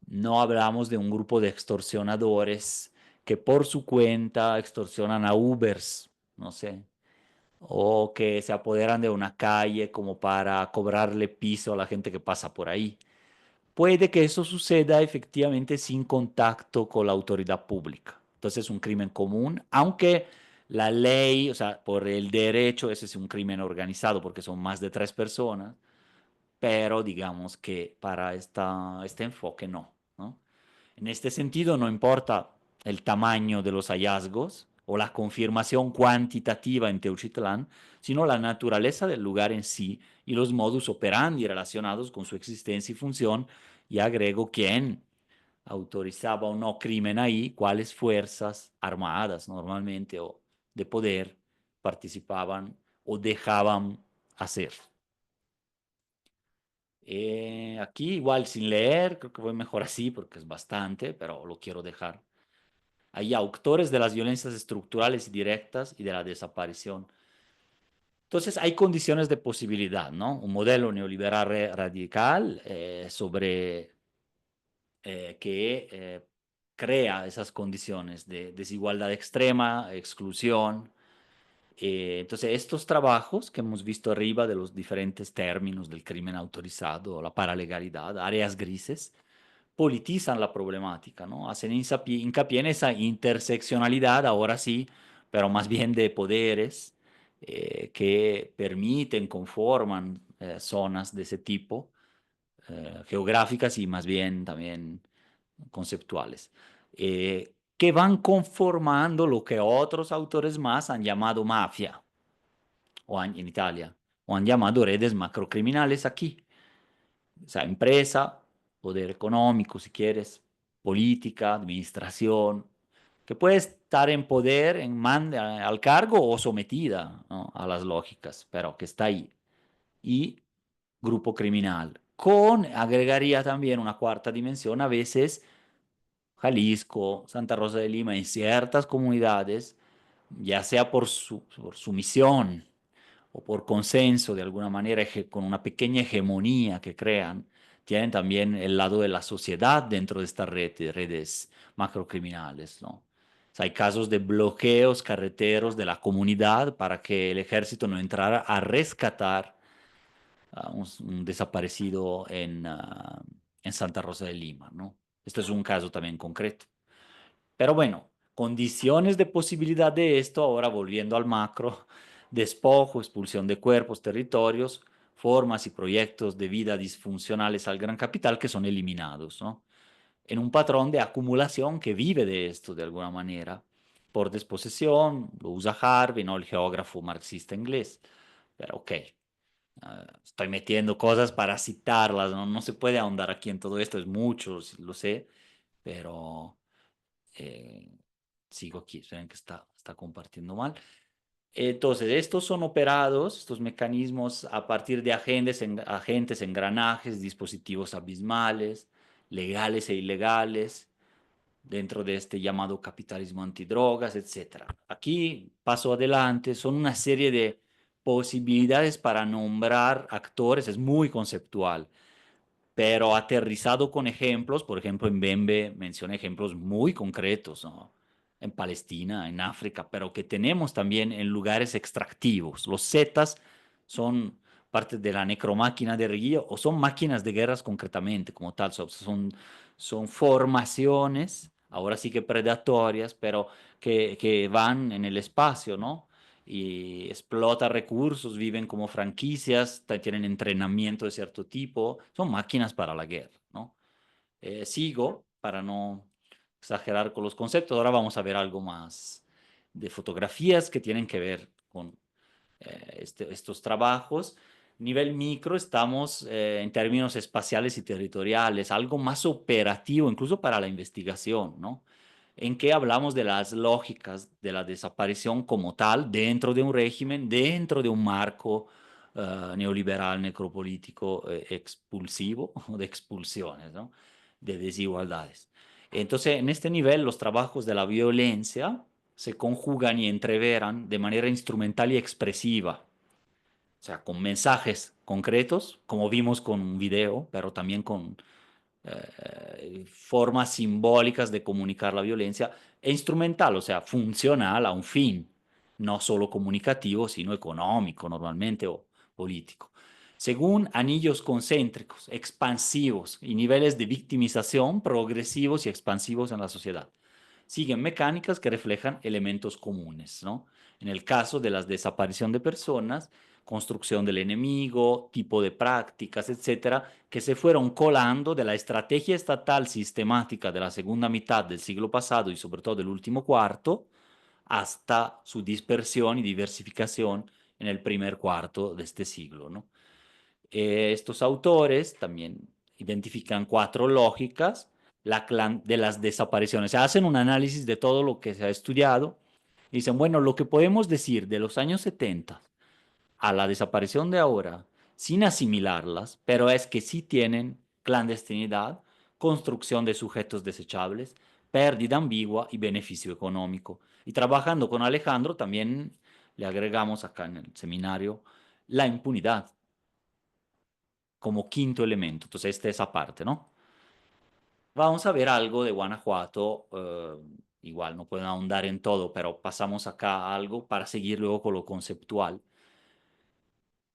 no hablamos de un grupo de extorsionadores que por su cuenta extorsionan a Ubers, no sé, o que se apoderan de una calle como para cobrarle piso a la gente que pasa por ahí. Puede que eso suceda efectivamente sin contacto con la autoridad pública. Entonces es un crimen común, aunque la ley, o sea, por el derecho, ese es un crimen organizado porque son más de tres personas, pero digamos que para este enfoque no, ¿no? En este sentido, no importa el tamaño de los hallazgos o la confirmación cuantitativa en Teuchitlán, sino la naturaleza del lugar en sí y los modus operandi relacionados con su existencia y función, y agrego quién autorizaba o no crimen ahí, cuáles fuerzas armadas normalmente o de poder participaban o dejaban hacer. Aquí igual sin leer, creo que voy mejor así porque es bastante, pero lo quiero dejar. Hay autores de las violencias estructurales y directas y de la desaparición. Entonces hay condiciones de posibilidad, ¿no? Un modelo neoliberal radical que crea esas condiciones de desigualdad extrema, exclusión. Entonces, estos trabajos que hemos visto arriba de los diferentes términos del crimen autorizado, la paralegalidad, áreas grises, politizan la problemática, ¿no? Hacen hincapié en esa interseccionalidad, ahora sí, pero más bien de poderes que permiten, conforman zonas de ese tipo, geográficas y más bien también conceptuales, que van conformando lo que otros autores más han llamado mafia, en Italia, o han llamado redes macrocriminales aquí. O sea, empresa, poder económico, si quieres, política, administración, que puede estar en poder, al cargo o sometida, ¿no?, a las lógicas, pero que está ahí. Y grupo criminal. Agregaría también una cuarta dimensión, a veces Jalisco, Santa Rosa de Lima, en ciertas comunidades, ya sea por su misión o por consenso de alguna manera, con una pequeña hegemonía que crean, tienen también el lado de la sociedad dentro de estas redes macrocriminales, ¿no? O sea, hay casos de bloqueos carreteros de la comunidad para que el ejército no entrara a rescatar a un desaparecido en Santa Rosa de Lima, ¿no? Esto es un caso también concreto. Pero bueno, condiciones de posibilidad de esto, ahora volviendo al macro: despojo, expulsión de cuerpos, territorios, formas y proyectos de vida disfuncionales al gran capital que son eliminados, ¿no? En un patrón de acumulación que vive de esto de alguna manera, por desposesión, lo usa Harvey, ¿no?, el geógrafo marxista inglés. Pero ok, estoy metiendo cosas para citarlas, ¿no? No se puede ahondar aquí en todo esto, es mucho, sí, lo sé, pero eh, sigo aquí, esperen que está compartiendo mal. Entonces, estos son operados, estos mecanismos, a partir de agentes, engranajes, dispositivos abismales, legales e ilegales, dentro de este llamado capitalismo antidrogas, etcétera. Aquí, paso adelante, son una serie de posibilidades para nombrar actores, es muy conceptual, pero aterrizado con ejemplos. Por ejemplo, en Bembe menciona ejemplos muy concretos, ¿no?, en Palestina, en África, pero que tenemos también en lugares extractivos. Los Zetas son parte de la necromáquina de guerrilla, o son máquinas de guerras concretamente, como tal. Son formaciones, ahora sí que predatorias, pero que van en el espacio, ¿no? Y explota recursos, viven como franquicias, tienen entrenamiento de cierto tipo, son máquinas para la guerra, ¿no? Sigo para no exagerar con los conceptos. Ahora vamos a ver algo más de fotografías que tienen que ver con estos trabajos. Nivel micro, estamos en términos espaciales y territoriales, algo más operativo, incluso para la investigación, ¿no? En que hablamos de las lógicas de la desaparición como tal, dentro de un régimen, dentro de un marco neoliberal, necropolítico, expulsivo, o de expulsiones, ¿no?, de desigualdades. Entonces, en este nivel, los trabajos de la violencia se conjugan y entreveran de manera instrumental y expresiva, o sea, con mensajes concretos, como vimos con un video, pero también con formas simbólicas de comunicar la violencia, e instrumental, o sea, funcional a un fin, no solo comunicativo, sino económico normalmente o político. Según anillos concéntricos, expansivos y niveles de victimización progresivos y expansivos en la sociedad. Siguen mecánicas que reflejan elementos comunes, ¿no? En el caso de la desaparición de personas, construcción del enemigo, tipo de prácticas, etcétera, que se fueron colando de la estrategia estatal sistemática de la segunda mitad del siglo pasado y sobre todo del último cuarto, hasta su dispersión y diversificación en el primer cuarto de este siglo, ¿no? Estos autores también identifican cuatro lógicas de las desapariciones. Se hacen un análisis de todo lo que se ha estudiado y dicen, bueno, lo que podemos decir de los años 70 a la desaparición de ahora, sin asimilarlas, pero es que sí tienen clandestinidad, construcción de sujetos desechables, pérdida ambigua y beneficio económico. Y trabajando con Alejandro también le agregamos acá en el seminario la impunidad como quinto elemento. Entonces, esta es esa parte, ¿no? Vamos a ver algo de Guanajuato. Igual no puedo ahondar en todo, pero pasamos acá a algo para seguir luego con lo conceptual.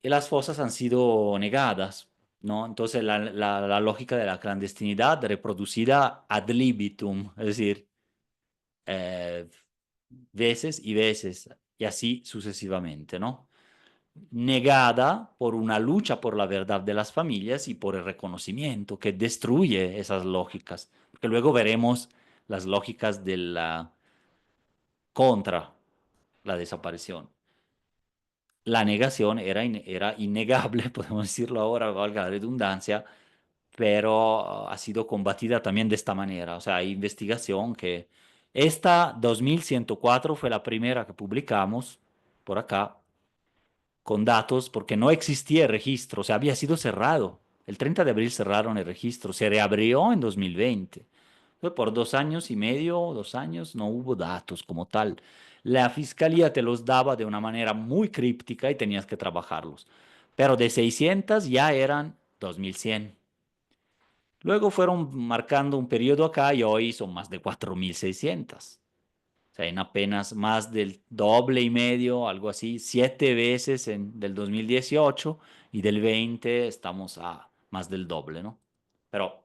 Y las fosas han sido negadas, ¿no? Entonces, la lógica de la clandestinidad reproducida ad libitum, es decir, eh, veces y veces, y así sucesivamente, ¿no? Negada por una lucha por la verdad de las familias y por el reconocimiento que destruye esas lógicas, porque luego veremos las lógicas de la contra la desaparición. La negación era innegable, podemos decirlo ahora, valga la redundancia, pero ha sido combatida también de esta manera. O sea, hay investigación que esta 2104 fue la primera que publicamos por acá con datos porque no existía el registro, o sea, había sido cerrado. El 30 de abril cerraron el registro, se reabrió en 2020. Fue por 2 años y medio, 2 años, no hubo datos como tal. La fiscalía te los daba de una manera muy críptica y tenías que trabajarlos. Pero de 600 ya eran 2100. Luego fueron marcando un periodo acá y hoy son más de 4600. O sea, en apenas más del doble y medio, algo así, 7 veces del 2018 y del 20 estamos a más del doble, ¿no? Pero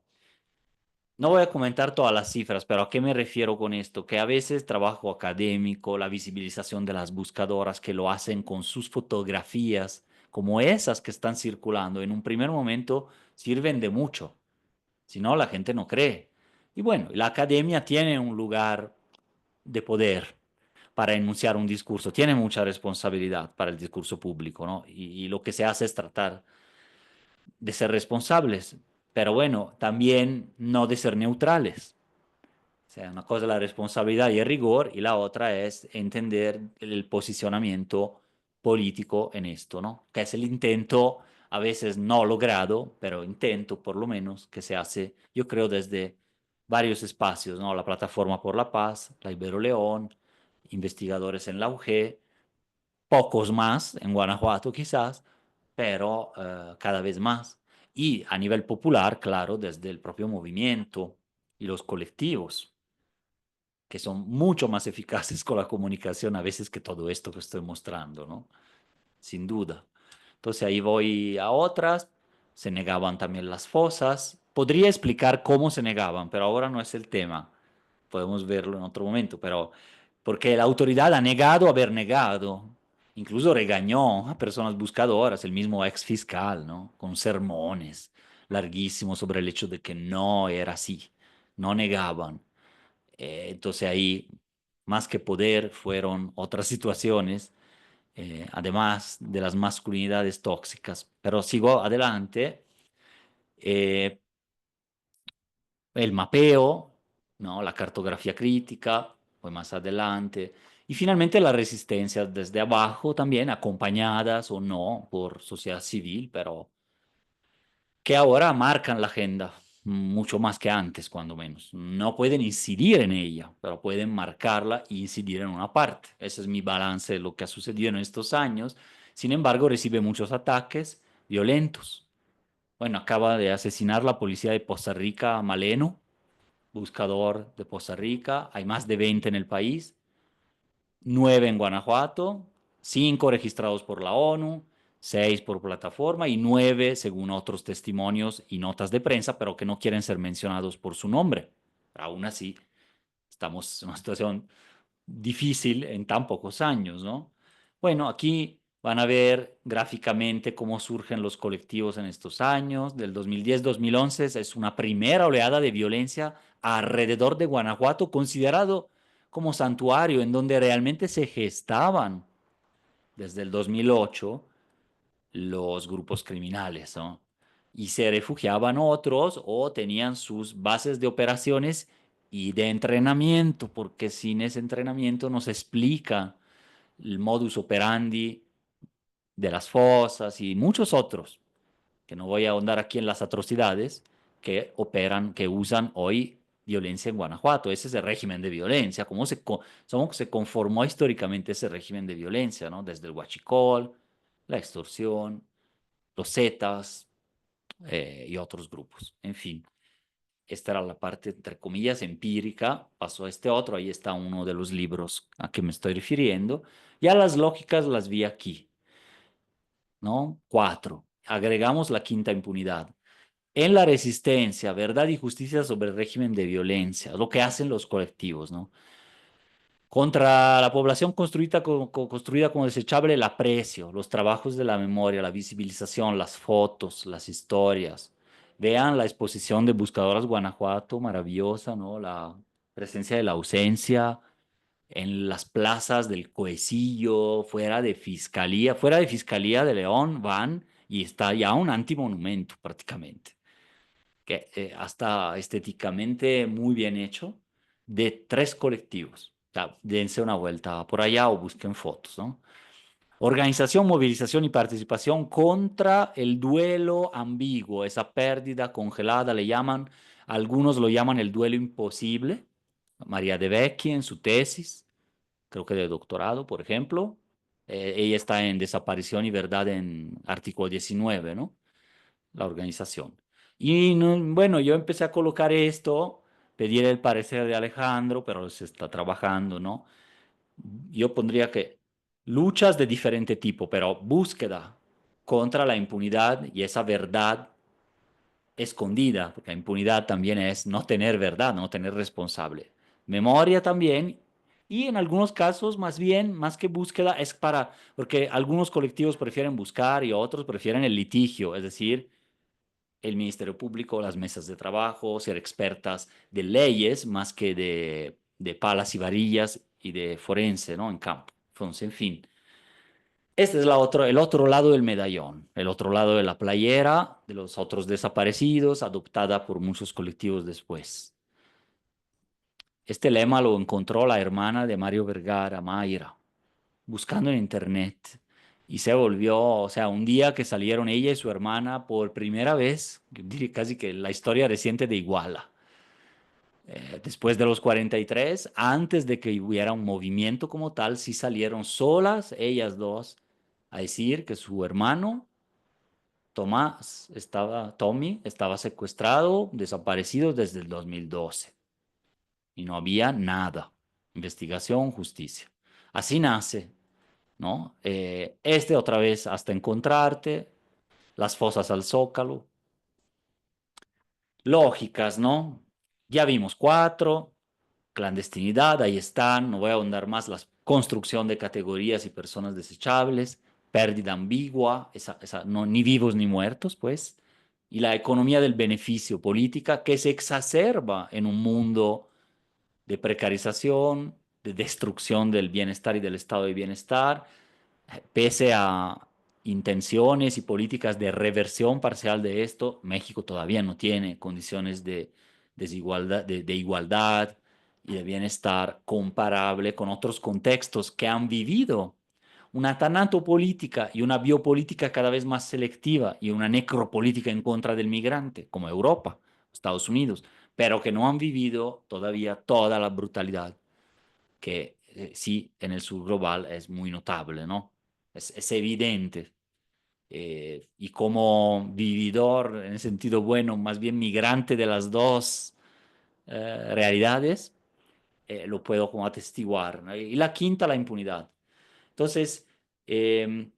no voy a comentar todas las cifras, pero ¿a qué me refiero con esto? Que a veces trabajo académico, la visibilización de las buscadoras que lo hacen con sus fotografías, como esas que están circulando, en un primer momento sirven de mucho, si no la gente no cree. Y bueno, la academia tiene un lugar de poder para enunciar un discurso, tiene mucha responsabilidad para el discurso público, ¿no? Y lo que se hace es tratar de ser responsables, pero bueno, también no de ser neutrales. O sea, una cosa es la responsabilidad y el rigor y la otra es entender el posicionamiento político en esto, ¿no? Que es el intento, a veces no logrado, pero intento por lo menos que se hace, yo creo, desde varios espacios, ¿no? La Plataforma por la Paz, la Ibero León, investigadores en la UG, pocos más en Guanajuato quizás, pero cada vez más. Y a nivel popular, claro, desde el propio movimiento y los colectivos que son mucho más eficaces con la comunicación a veces que todo esto que estoy mostrando, ¿no? Sin duda. Entonces ahí voy a otras, se negaban también las fosas. Podría explicar cómo se negaban, pero ahora no es el tema. Podemos verlo en otro momento, pero porque la autoridad ha negado haber negado, incluso regañó a personas buscadoras, el mismo ex fiscal, ¿no? Con sermones larguísimos sobre el hecho de que no era así, no negaban. Entonces ahí, más que poder, fueron otras situaciones, además de las masculinidades tóxicas. Pero sigo adelante. eh, el mapeo, ¿no? La cartografía crítica, pues más adelante. Y finalmente las resistencias desde abajo también, acompañadas o no por sociedad civil, pero que ahora marcan la agenda, mucho más que antes, cuando menos. No pueden incidir en ella, pero pueden marcarla e incidir en una parte. Ese es mi balance de lo que ha sucedido en estos años. Sin embargo, recibe muchos ataques violentos. Bueno, acaba de asesinar la policía de Costa Rica a Maleno, buscador de Costa Rica. Hay más de 20 en el país. 9 en Guanajuato, 5 registrados por la ONU, 6 por plataforma y 9 según otros testimonios y notas de prensa, pero que no quieren ser mencionados por su nombre. Aún así, estamos en una situación difícil en tan pocos años, ¿no? Bueno, aquí Van a ver gráficamente cómo surgen los colectivos en estos años. Del 2010-2011 es una primera oleada de violencia alrededor de Guanajuato, considerado como santuario en donde realmente se gestaban desde el 2008 los grupos criminales, ¿no? Y se refugiaban otros o tenían sus bases de operaciones y de entrenamiento, porque sin ese entrenamiento no se explica el modus operandi de las fosas y muchos otros, que no voy a ahondar aquí en las atrocidades que operan, que usan hoy violencia en Guanajuato. Ese es el régimen de violencia, cómo se conformó históricamente ese régimen de violencia, ¿no? Desde el huachicol, la extorsión, los Zetas y otros grupos. En fin, esta era la parte, entre comillas, empírica. Pasó a este otro, ahí está uno de los libros a que me estoy refiriendo. Ya las lógicas las vi aquí, ¿no? Cuatro. Agregamos la quinta impunidad. En la resistencia, verdad y justicia sobre el régimen de violencia, lo que hacen los colectivos, ¿no? Contra la población construida como desechable, el aprecio, los trabajos de la memoria, la visibilización, las fotos, las historias. Vean la exposición de Buscadoras Guanajuato, maravillosa, ¿no? La presencia de la ausencia en las plazas del Coecillo, fuera de Fiscalía de León, van y está ya un antimonumento prácticamente que hasta estéticamente muy bien hecho, de tres colectivos. O sea, dense una vuelta por allá o busquen fotos, ¿no? Organización, movilización y participación contra el duelo ambiguo, esa pérdida congelada, le llaman, algunos lo llaman el duelo imposible. María de Vecchi en su tesis, creo que de doctorado, por ejemplo, ella está en Desaparición y Verdad en artículo 19, ¿no? La organización. Y bueno, yo empecé a colocar esto, pedir el parecer de Alejandro, pero se está trabajando, ¿no? Yo pondría que luchas de diferente tipo, pero búsqueda contra la impunidad y esa verdad escondida, porque la impunidad también es no tener verdad, no tener responsable. Memoria también. Y en algunos casos, más bien, más que búsqueda, es porque algunos colectivos prefieren buscar y otros prefieren el litigio, es decir, el Ministerio Público, las mesas de trabajo, ser expertas de leyes más que de palas y varillas y de forense, ¿no? En campo. Entonces, en fin, este es el otro lado del medallón, el otro lado de la playera de los otros desaparecidos, adoptada por muchos colectivos después. Este lema lo encontró la hermana de Mario Vergara, Mayra, buscando en internet. Y se volvió, o sea, un día que salieron ella y su hermana por primera vez, yo diría casi que la historia reciente de Iguala, después de los 43, antes de que hubiera un movimiento como tal, sí salieron solas, ellas dos, a decir que su hermano, Tommy, estaba secuestrado, desaparecido desde el 2012 y no había nada. Investigación, justicia. Así nace, ¿no? Este otra vez hasta encontrarte, las fosas al Zócalo, lógicas, ¿no? Ya vimos cuatro, clandestinidad, ahí están, no voy a ahondar más, la construcción de categorías y personas desechables, pérdida ambigua, no, ni vivos ni muertos, pues, y la economía del beneficio política que se exacerba en un mundo de precarización, de destrucción del bienestar y del estado de bienestar, pese a intenciones y políticas de reversión parcial de esto, México todavía no tiene condiciones de desigualdad, de igualdad y de bienestar comparable con otros contextos que han vivido una tanatopolítica y una biopolítica cada vez más selectiva y una necropolítica en contra del migrante, como Europa, Estados Unidos, pero que no han vivido todavía toda la brutalidad que sí en el sur global es muy notable, ¿no? Es evidente. Y como vividor, en el sentido bueno, más bien migrante de las dos realidades, lo puedo como atestiguar, ¿no? Y la quinta, la impunidad. Entonces, eh,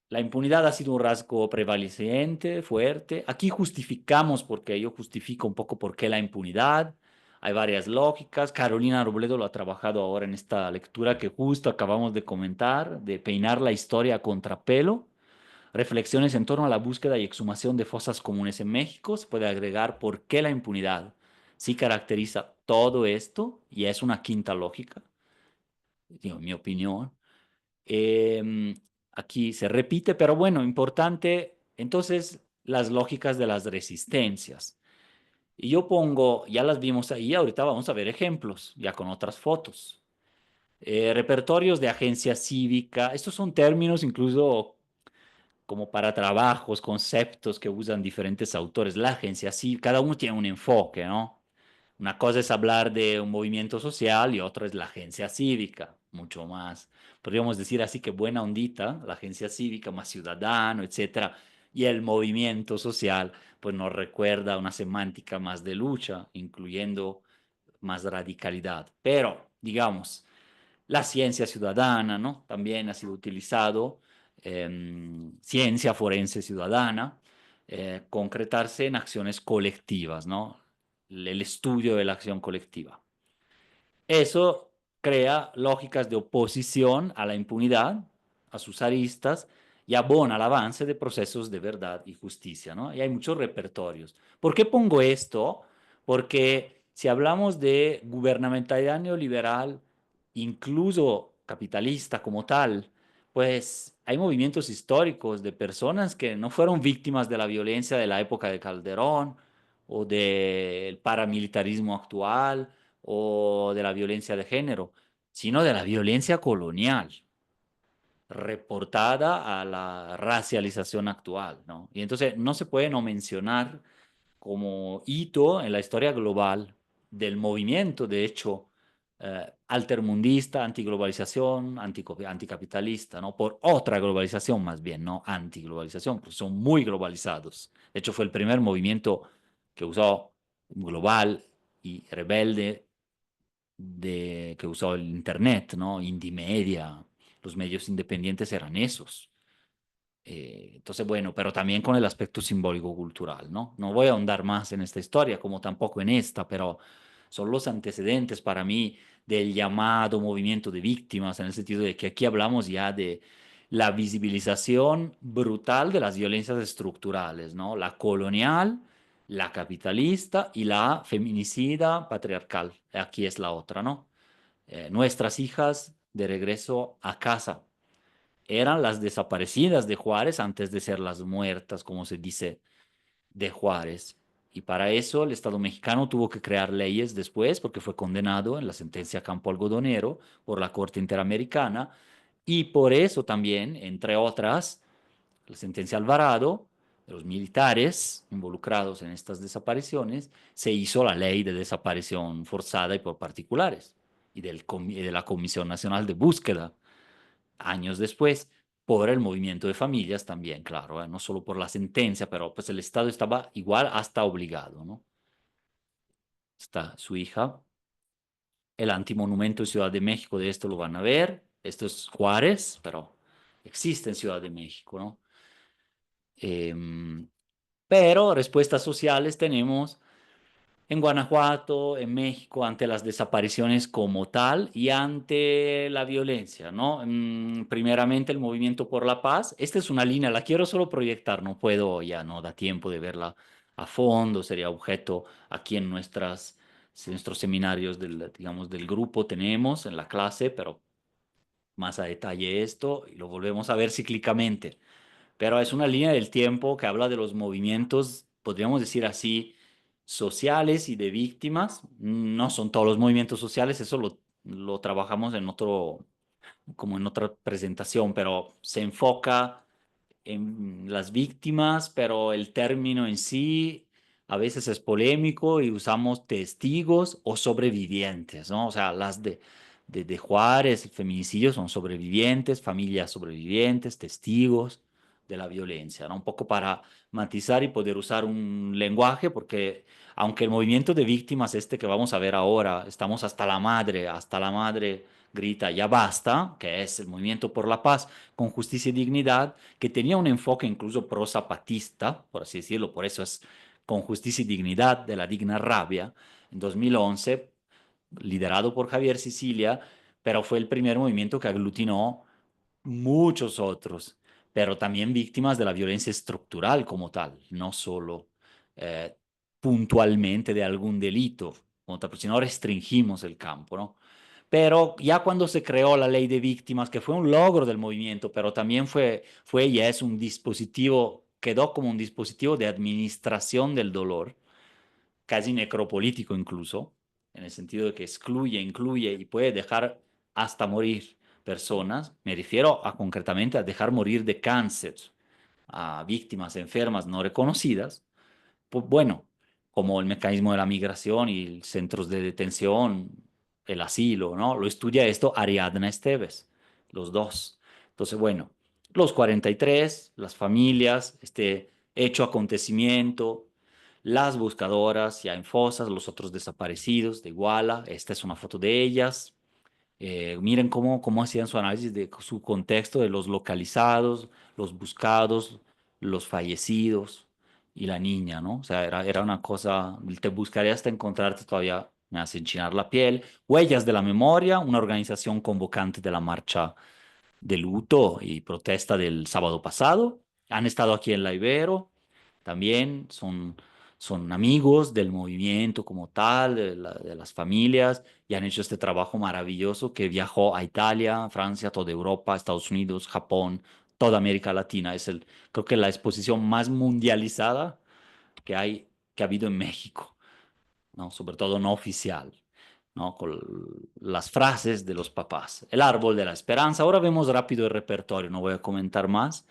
la impunidad ha sido un rasgo prevaleciente, fuerte. Aquí justificamos, porque yo justifico un poco por qué la impunidad. hay varias lógicas. Carolina Robledo lo ha trabajado ahora en esta lectura que justo acabamos de comentar, de peinar la historia a contrapelo. Reflexiones en torno a la búsqueda y exhumación de fosas comunes en México. Se puede agregar por qué la impunidad sí caracteriza todo esto y es una quinta lógica, digo, en mi opinión. Eh, Aquí se repite, pero bueno, importante, entonces, las lógicas de las resistencias. Y yo pongo, ya las vimos ahí, ahorita vamos a ver ejemplos, ya con otras fotos. Repertorios de agencia cívica, estos son términos incluso como para trabajos, conceptos que usan diferentes autores. La agencia cívica, cada uno tiene un enfoque, ¿no? Una cosa es hablar de un movimiento social y otra es la agencia cívica, mucho más. Podríamos decir así que buena ondita, la agencia cívica más ciudadano, etcétera. Y el movimiento social, pues nos recuerda una semántica más de lucha, incluyendo más radicalidad. Pero, digamos, la ciencia ciudadana, ¿no? También ha sido utilizado, ciencia forense ciudadana, concretarse en acciones colectivas, ¿no? El estudio de la acción colectiva. Eso crea lógicas de oposición a la impunidad, a sus aristas, y abona el avance de procesos de verdad y justicia, ¿no? Y hay muchos repertorios. ¿Por qué pongo esto? Porque si hablamos de gubernamentalidad neoliberal, incluso capitalista como tal, pues hay movimientos históricos de personas que no fueron víctimas de la violencia de la época de Calderón o del paramilitarismo actual o de la violencia de género, sino de la violencia colonial, reportada a la racialización actual, ¿no? Y entonces no se puede no mencionar como hito en la historia global del movimiento, de hecho, altermundista, antiglobalización, anticapitalista, ¿no? Por otra globalización más bien, no antiglobalización, porque son muy globalizados. De hecho, fue el primer movimiento que usó global y rebelde que usó el Internet, ¿no? Indie Media, los medios independientes eran esos. Entonces, bueno, pero también con el aspecto simbólico-cultural, ¿no? No voy a ahondar más en esta historia, como tampoco en esta, pero son los antecedentes para mí del llamado movimiento de víctimas, en el sentido de que aquí hablamos ya de la visibilización brutal de las violencias estructurales, ¿no? La colonial, la capitalista y la feminicida patriarcal. Aquí es la otra, ¿no? Nuestras hijas de regreso a casa eran las desaparecidas de Juárez antes de ser las muertas, como se dice, de Juárez. Y para eso el Estado mexicano tuvo que crear leyes después, porque fue condenado en la sentencia Campo Algodonero por la Corte Interamericana. Y por eso también, entre otras, la sentencia Alvarado, de los militares involucrados en estas desapariciones, se hizo la ley de desaparición forzada y por particulares, y de la Comisión Nacional de Búsqueda años después, por el movimiento de familias también, claro, no solo por la sentencia, pero pues el Estado estaba igual hasta obligado, ¿no? Está su hija, el antimonumento en Ciudad de México, de esto lo van a ver, esto es Juárez, pero existe en Ciudad de México, ¿no? Em, pero respuestas sociales tenemos en Guanajuato, en México, ante las desapariciones como tal y ante la violencia, ¿no? Primeramente el movimiento por la paz. Esta es una línea, la quiero solo proyectar, no puedo, ya no da tiempo de verla a fondo, sería objeto aquí en nuestros seminarios del, digamos, del grupo tenemos en la clase, pero más a detalle esto y lo volvemos a ver cíclicamente. Pero es una línea del tiempo que habla de los movimientos, podríamos decir así, sociales y de víctimas. No son todos los movimientos sociales, eso lo trabajamos en otro, como en otra presentación, pero se enfoca en las víctimas, pero el término en sí a veces es polémico y usamos testigos o sobrevivientes, ¿no? O sea, de Juárez, el feminicidio son sobrevivientes, familias sobrevivientes, testigos de la violencia, ¿no? Un poco para matizar y poder usar un lenguaje, porque aunque el movimiento de víctimas este que vamos a ver ahora, estamos hasta la madre grita ya basta, que es el movimiento por la paz con justicia y dignidad, que tenía un enfoque incluso pro-zapatista, por así decirlo, por eso es con justicia y dignidad de la digna rabia. en 2011, liderado por Javier Sicilia, pero fue el primer movimiento que aglutinó muchos otros, pero también víctimas de la violencia estructural como tal, no solo eh, puntualmente de algún delito, como tal, porque si no restringimos el campo, ¿no? Pero ya cuando se creó la ley de víctimas, que fue un logro del movimiento, pero también fue y es un dispositivo, quedó como un dispositivo de administración del dolor, casi necropolítico incluso, en el sentido de que excluye, incluye y puede dejar hasta morir personas. Me refiero a concretamente a dejar morir de cáncer a víctimas enfermas no reconocidas. Pues bueno, como el mecanismo de la migración y centros de detención, el asilo, ¿no? Lo estudia esto Ariadna Esteves, los dos. Entonces, bueno, los 43, las familias, este hecho acontecimiento, las buscadoras ya en fosas, los otros desaparecidos de Iguala, esta es una foto de ellas, miren cómo hacían su análisis de su contexto de los localizados, los buscados, los fallecidos y la niña, ¿no? O sea, era una cosa, te buscaré hasta encontrarte todavía, me hace enchinar la piel. Huellas de la Memoria, una organización convocante de la marcha de luto y protesta del sábado pasado. Han estado aquí en La Ibero, también son amigos del movimiento como tal, de las familias, y han hecho este trabajo maravilloso que viajó a Italia, Francia, toda Europa, Estados Unidos, Japón, toda América Latina. Creo que la exposición más mundializada que hay, que ha habido en México, ¿no? Sobre todo no oficial, ¿no? Con las frases de los papás. El árbol de la esperanza. Ahora vemos rápido el repertorio, no voy a comentar más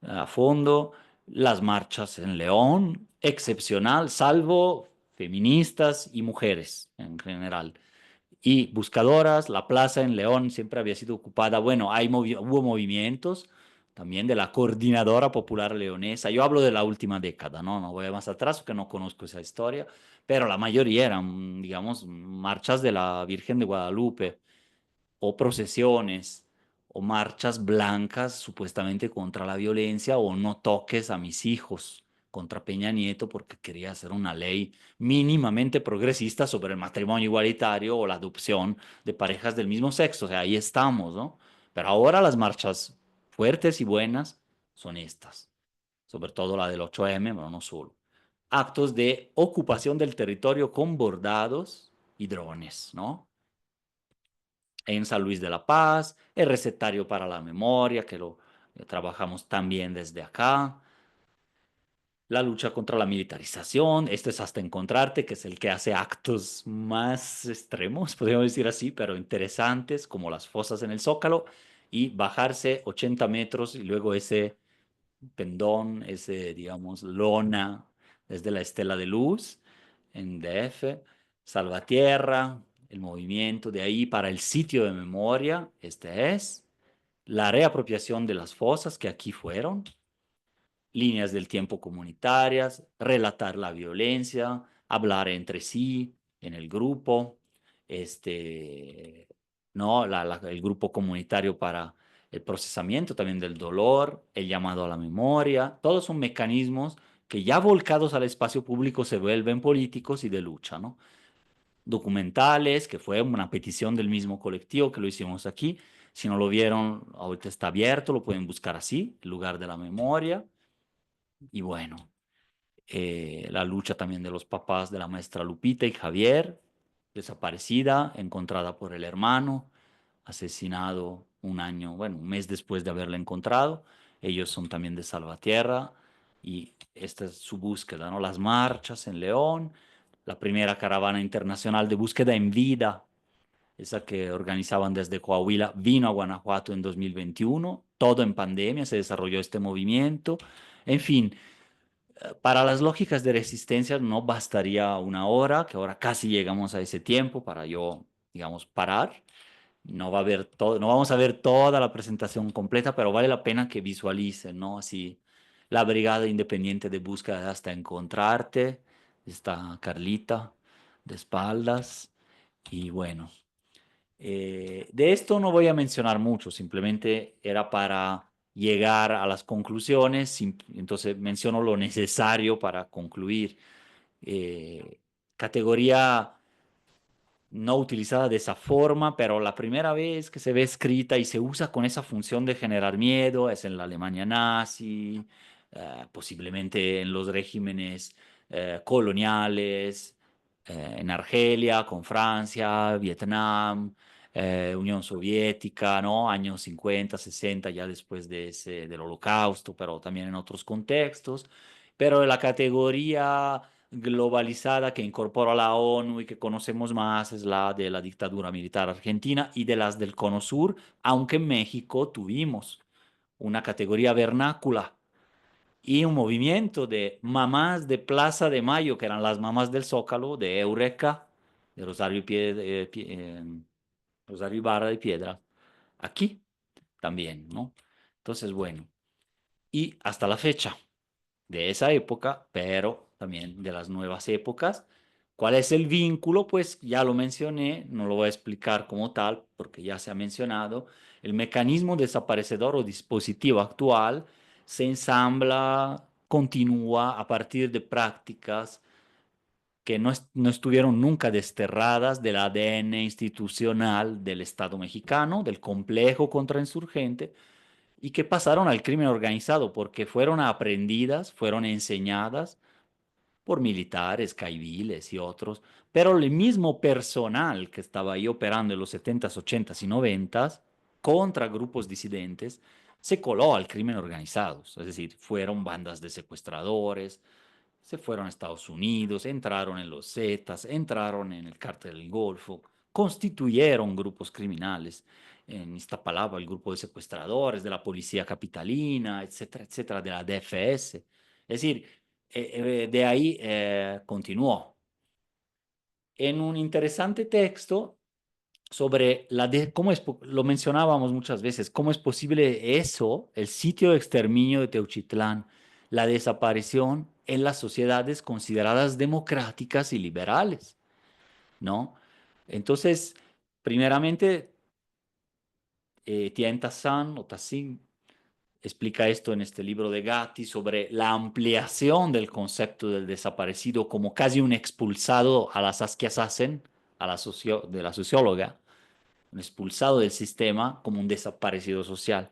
a fondo. Las marchas en León, excepcional, salvo feministas y mujeres en general. Y buscadoras, la plaza en León siempre había sido ocupada. Bueno, hubo movimientos también de la Coordinadora Popular Leonesa. Yo hablo de la última década, ¿no? No voy más atrás porque no conozco esa historia, pero la mayoría eran, digamos, marchas de la Virgen de Guadalupe o procesiones o marchas blancas supuestamente contra la violencia o no toques a mis hijos contra Peña Nieto porque quería hacer una ley mínimamente progresista sobre el matrimonio igualitario o la adopción de parejas del mismo sexo. O sea, ahí estamos, ¿no? Pero ahora las marchas fuertes y buenas son estas, sobre todo la del 8M, pero no solo. Actos de ocupación del territorio con bordados y drones, ¿no? En San Luis de la Paz, el recetario para la memoria, que lo trabajamos también desde acá, la lucha contra la militarización, esto es hasta encontrarte, que es el que hace actos más extremos, podríamos decir así, pero interesantes, como las fosas en el Zócalo, y bajarse 80 metros y luego ese pendón, ese, digamos, lona desde la Estela de Luz en DF, Salvatierra, el movimiento de ahí para el sitio de memoria, este es, la reapropiación de las fosas que aquí fueron, líneas del tiempo comunitarias, relatar la violencia, hablar entre sí en el grupo, este, ¿no? El grupo comunitario para el procesamiento también del dolor, el llamado a la memoria, todos son mecanismos que ya volcados al espacio público se vuelven políticos y de lucha, ¿no? Documentales, que fue una petición del mismo colectivo que lo hicimos aquí. Si no lo vieron, ahorita está abierto, lo pueden buscar así, el lugar de la memoria. Y bueno, la lucha también de los papás de la maestra Lupita y Javier, desaparecida, encontrada por el hermano, asesinado un año, bueno, un mes después de haberla encontrado. Ellos son también de Salvatierra y esta es su búsqueda, ¿no? Las marchas en León, la primera caravana internacional de búsqueda en vida, esa que organizaban desde Coahuila, vino a Guanajuato en 2021, todo en pandemia se desarrolló este movimiento. En fin, para las lógicas de resistencia no bastaría una hora, que ahora casi llegamos a ese tiempo para yo, digamos, parar. No va a haber todo, no vamos a ver toda la presentación completa, pero vale la pena que visualicen, ¿no? Así, la Brigada Independiente de Búsqueda hasta encontrarte, está Carlita de espaldas, y bueno, de esto no voy a mencionar mucho, simplemente era para llegar a las conclusiones, entonces menciono lo necesario para concluir. Eh, categoría no utilizada de esa forma, pero la primera vez que se ve escrita y se usa con esa función de generar miedo es en la Alemania nazi, posiblemente en los regímenes coloniales, en Argelia, con Francia, Vietnam, Unión Soviética, ¿no? Años 50, 60, ya después de del Holocausto, pero también en otros contextos. Pero la categoría globalizada que incorpora la ONU y que conocemos más es la de la dictadura militar argentina y de las del Cono Sur, aunque en México tuvimos una categoría vernácula y un movimiento de mamás de Plaza de Mayo, que eran las mamás del Zócalo, de Eureka, de Rosario Ibarra de Piedra, aquí también, ¿no? Entonces, bueno, y hasta la fecha de esa época, pero también de las nuevas épocas. ¿Cuál es el vínculo? Pues ya lo mencioné, no lo voy a explicar como tal porque ya se ha mencionado. El mecanismo desaparecedor o dispositivo actual se ensambla, continúa a partir de prácticas que no estuvieron nunca desterradas del ADN institucional del Estado mexicano, del complejo contrainsurgente, y que pasaron al crimen organizado porque fueron aprendidas, fueron enseñadas por militares, caiviles y otros, pero el mismo personal que estaba ahí operando en los 70s, 80s y 90s contra grupos disidentes se coló al crimen organizado, es decir, fueron bandas de secuestradores, se fueron a Estados Unidos, entraron en los Zetas, entraron en el Cártel del Golfo, constituyeron grupos criminales. En Iztapalapa, el grupo de secuestradores de la policía capitalina, etcétera, etcétera, de la DFS. Es decir, de ahí continuó. En un interesante texto sobre cómo lo mencionábamos muchas veces, cómo es posible eso, el sitio de exterminio de Teuchitlán, la desaparición en las sociedades consideradas democráticas y liberales, ¿no? Entonces, primeramente, Tien Tassan o Tassin explica esto en este libro de Gatti sobre la ampliación del concepto del desaparecido como casi un expulsado a la Saskia Sassen, de la socióloga, un expulsado del sistema como un desaparecido social.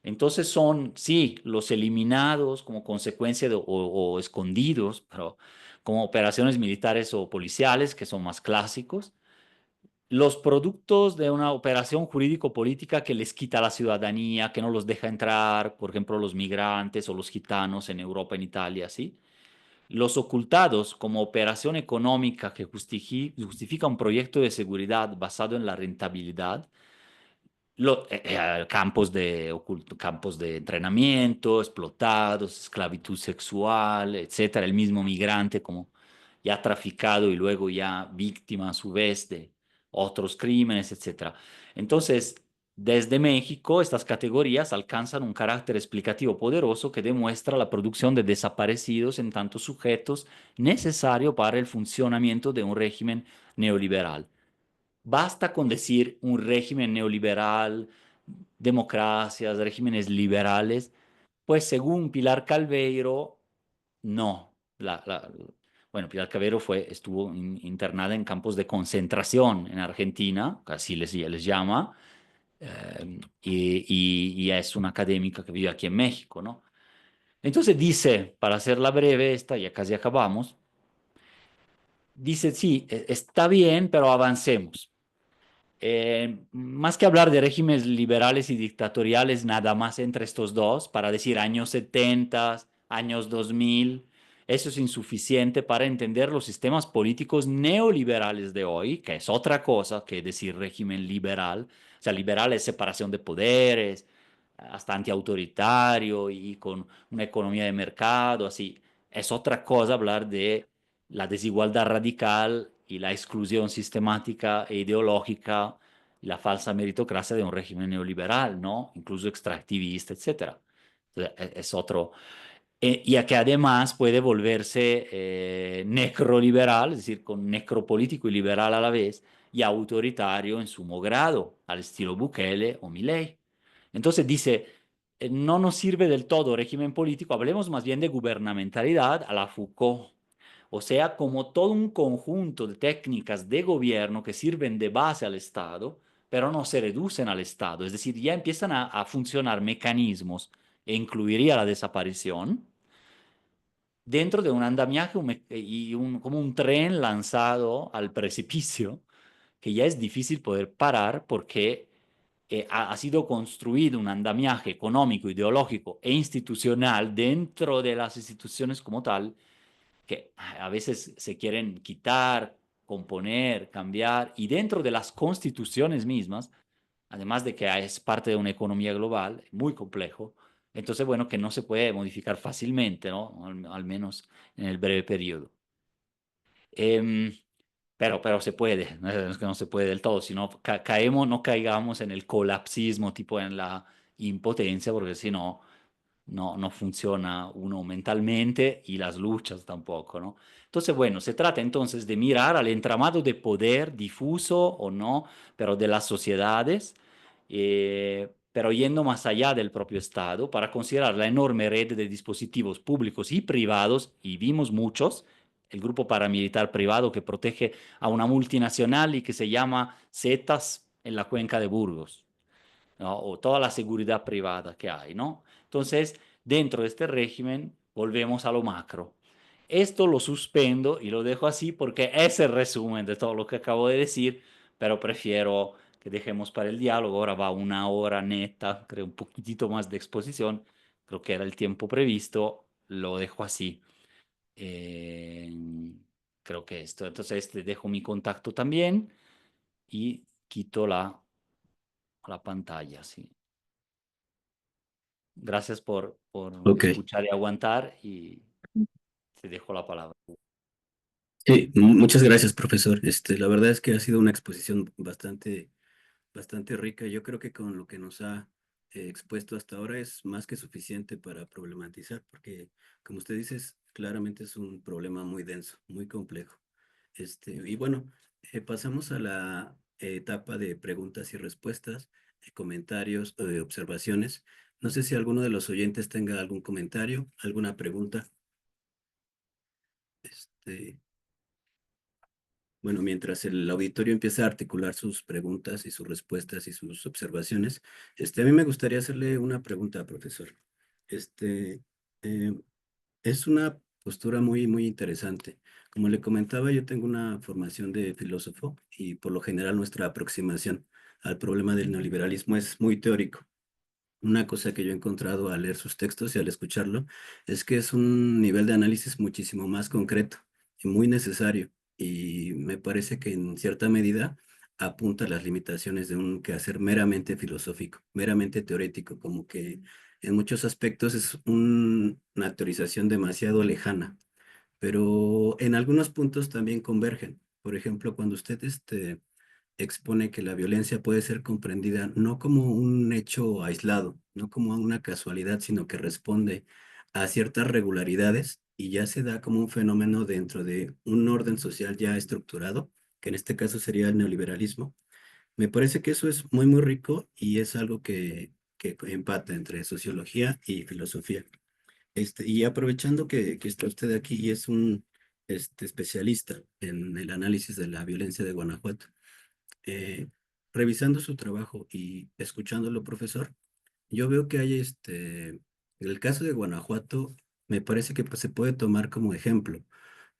Entonces son, sí, los eliminados como consecuencia o escondidos, pero como operaciones militares o policiales, que son más clásicos, los productos de una operación jurídico-política que les quita la ciudadanía, que no los deja entrar, por ejemplo, los migrantes o los gitanos en Europa, en Italia, ¿sí? Los ocultados como operación económica que justifica un proyecto de seguridad basado en la rentabilidad, campos de entrenamiento, explotados, esclavitud sexual, etcétera, el mismo migrante como ya traficado y luego ya víctima a su vez de otros crímenes, etcétera. Entonces, desde México, estas categorías alcanzan un carácter explicativo poderoso que demuestra la producción de desaparecidos en tantos sujetos necesario para el funcionamiento de un régimen neoliberal. Basta con decir un régimen neoliberal, democracias, regímenes liberales, pues según Pilar Calveiro, no. Bueno, Pilar Calveiro estuvo internada en campos de concentración en Argentina, así les llama, y es una académica que vive aquí en México, ¿no? Entonces dice, para hacerla breve, esta ya casi acabamos, dice, sí, está bien, pero avancemos. Más que hablar de regímenes liberales y dictatoriales, nada más entre estos dos, para decir años 70, años 2000, eso es insuficiente para entender los sistemas políticos neoliberales de hoy, que es otra cosa que decir régimen liberal. O sea, liberal es separación de poderes, hasta antiautoritario y con una economía de mercado, así. Es otra cosa hablar de la desigualdad radical y la exclusión sistemática e ideológica y la falsa meritocracia de un régimen neoliberal, ¿no? Incluso extractivista, etcétera. Entonces, es otro. Y a que además puede volverse necroliberal, es decir, con necropolítico y liberal a la vez, y autoritario en sumo grado, al estilo Bukele o Milei. Entonces dice, no nos sirve del todo régimen político, hablemos más bien de gubernamentalidad a la Foucault, O sea, como todo un conjunto de técnicas de gobierno que sirven de base al Estado, pero no se reducen al Estado. Es decir, ya empiezan a funcionar mecanismos, e incluiría la desaparición, dentro de un andamiaje como un tren lanzado al precipicio, que ya es difícil poder parar porque ha sido construido un andamiaje económico, ideológico e institucional dentro de las instituciones como tal, que a veces se quieren quitar, componer, cambiar, y dentro de las constituciones mismas, además de que es parte de una economía global, muy complejo, entonces, bueno, que no se puede modificar fácilmente, ¿no? Al menos en el breve periodo. Em, pero se puede, no es que no se puede del todo, sino caemos, no caigamos en el colapsismo, tipo en la impotencia, porque si no, no funciona uno mentalmente y las luchas tampoco, ¿no? Entonces, bueno, se trata entonces de mirar al entramado de poder difuso o no, pero de las sociedades, pero yendo más allá del propio Estado, para considerar la enorme red de dispositivos públicos y privados, y vimos muchos, el grupo paramilitar privado que protege a una multinacional y que se llama Zetas en la cuenca de Burgos, ¿no? O toda la seguridad privada que hay, ¿no? Entonces, dentro de este régimen, volvemos a lo macro. Esto lo suspendo y lo dejo así porque es el resumen de todo lo que acabo de decir, pero prefiero que dejemos para el diálogo. Ahora va una hora neta, creo un poquitito más de exposición, creo que era el tiempo previsto, lo dejo así. Eh, Creo que esto, entonces te dejo mi contacto también y quito la pantalla, sí. Gracias por Ok. escuchar y aguantar y te dejo la palabra. Sí, muchas gracias, profesor. La verdad es que ha sido una exposición bastante rica. Yo creo que con lo que nos ha expuesto hasta ahora es más que suficiente para problematizar, porque, como usted dice, claramente es un problema muy denso, muy complejo. Y bueno, pasamos a la etapa de preguntas y respuestas, comentarios, observaciones. No sé si alguno de los oyentes tenga algún comentario, alguna pregunta. Este, Bueno, mientras el auditorio empieza a articular sus preguntas y sus respuestas y sus observaciones, a mí me gustaría hacerle una pregunta, profesor. Este, eh, es una postura muy interesante. Como le comentaba, yo tengo una formación de filósofo y por lo general nuestra aproximación al problema del neoliberalismo es muy teórico. Una cosa que yo he encontrado al leer sus textos y al escucharlo es que es un nivel de análisis muchísimo más concreto y muy necesario. Y me parece que en cierta medida apunta a las limitaciones de un quehacer meramente filosófico, meramente teórico, como que en muchos aspectos es una teorización demasiado lejana, pero en algunos puntos también convergen. Por ejemplo, cuando usted expone que la violencia puede ser comprendida no como un hecho aislado, no como una casualidad, sino que responde a ciertas regularidades y ya se da como un fenómeno dentro de un orden social ya estructurado, que en este caso sería el neoliberalismo. Me parece que eso es muy rico y es algo que empata entre sociología y filosofía. Y aprovechando que está usted aquí y es un especialista en el análisis de la violencia de Guanajuato, eh, revisando su trabajo y escuchándolo, profesor, yo veo que hay el caso de Guanajuato, me parece que pues, se puede tomar como ejemplo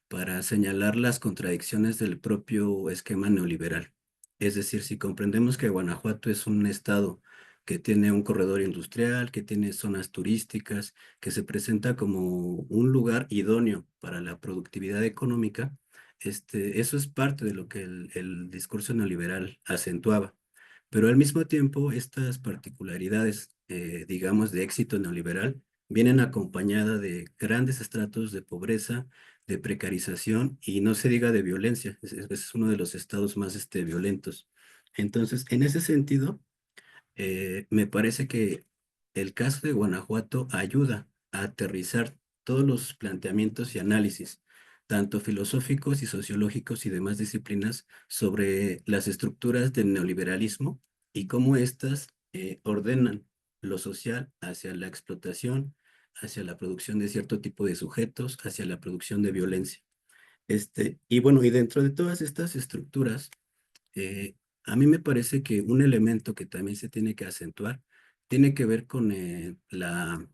para señalar las contradicciones del propio esquema neoliberal. Es decir, si comprendemos que Guanajuato es un estado que tiene un corredor industrial, que tiene zonas turísticas, que se presenta como un lugar idóneo para la productividad económica, eso es parte de lo que el discurso neoliberal acentuaba. Pero al mismo tiempo, estas particularidades, digamos, de éxito neoliberal, vienen acompañadas de grandes estratos de pobreza, de precarización y no se diga de violencia. Es uno de los estados más violentos. Entonces, en ese sentido, me parece que el caso de Guanajuato ayuda a aterrizar todos los planteamientos y análisis, tanto filosóficos y sociológicos y demás disciplinas, sobre las estructuras del neoliberalismo y cómo éstas ordenan lo social hacia la explotación, hacia la producción de cierto tipo de sujetos, hacia la producción de violencia. Y bueno, y dentro de todas estas estructuras, eh, a mí me parece que un elemento que también se tiene que acentuar tiene que ver con la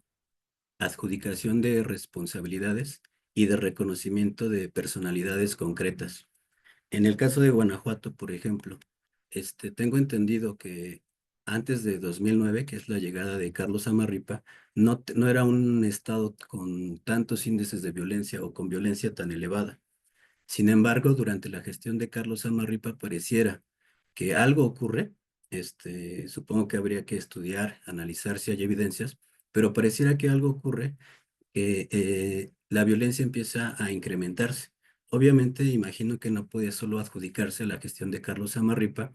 adjudicación de responsabilidades y de reconocimiento de personalidades concretas. En el caso de Guanajuato, por ejemplo, tengo entendido que antes de 2009, que es la llegada de Carlos Amarripa, no era un estado con tantos índices de violencia o con violencia tan elevada. Sin embargo, durante la gestión de Carlos Amarripa pareciera que algo ocurre. Supongo que habría que estudiar, analizar si hay evidencias, pero pareciera que algo ocurre, que la violencia empieza a incrementarse. Obviamente, imagino que no puede solo adjudicarse a la gestión de Carlos Amarripa,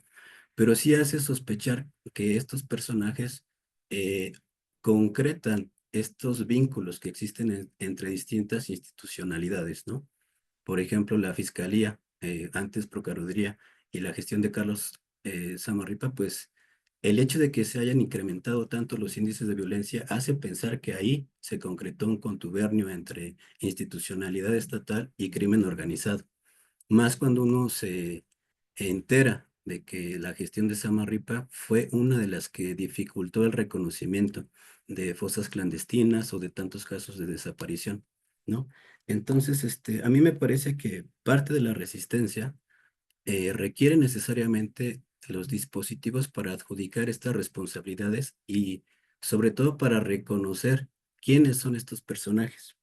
pero sí hace sospechar que estos personajes eh, concretan estos vínculos que existen entre distintas institucionalidades, ¿no? Por ejemplo, la Fiscalía, antes Procuraduría, y la gestión de Carlos Samarripa, pues el hecho de que se hayan incrementado tanto los índices de violencia hace pensar que ahí se concretó un contubernio entre institucionalidad estatal y crimen organizado. Más cuando uno se entera de que la gestión de Samarripa fue una de las que dificultó el reconocimiento de fosas clandestinas o de tantos casos de desaparición, ¿no? Entonces, a mí me parece que parte de la resistencia requiere necesariamente los dispositivos para adjudicar estas responsabilidades y sobre todo para reconocer quiénes son estos personajes.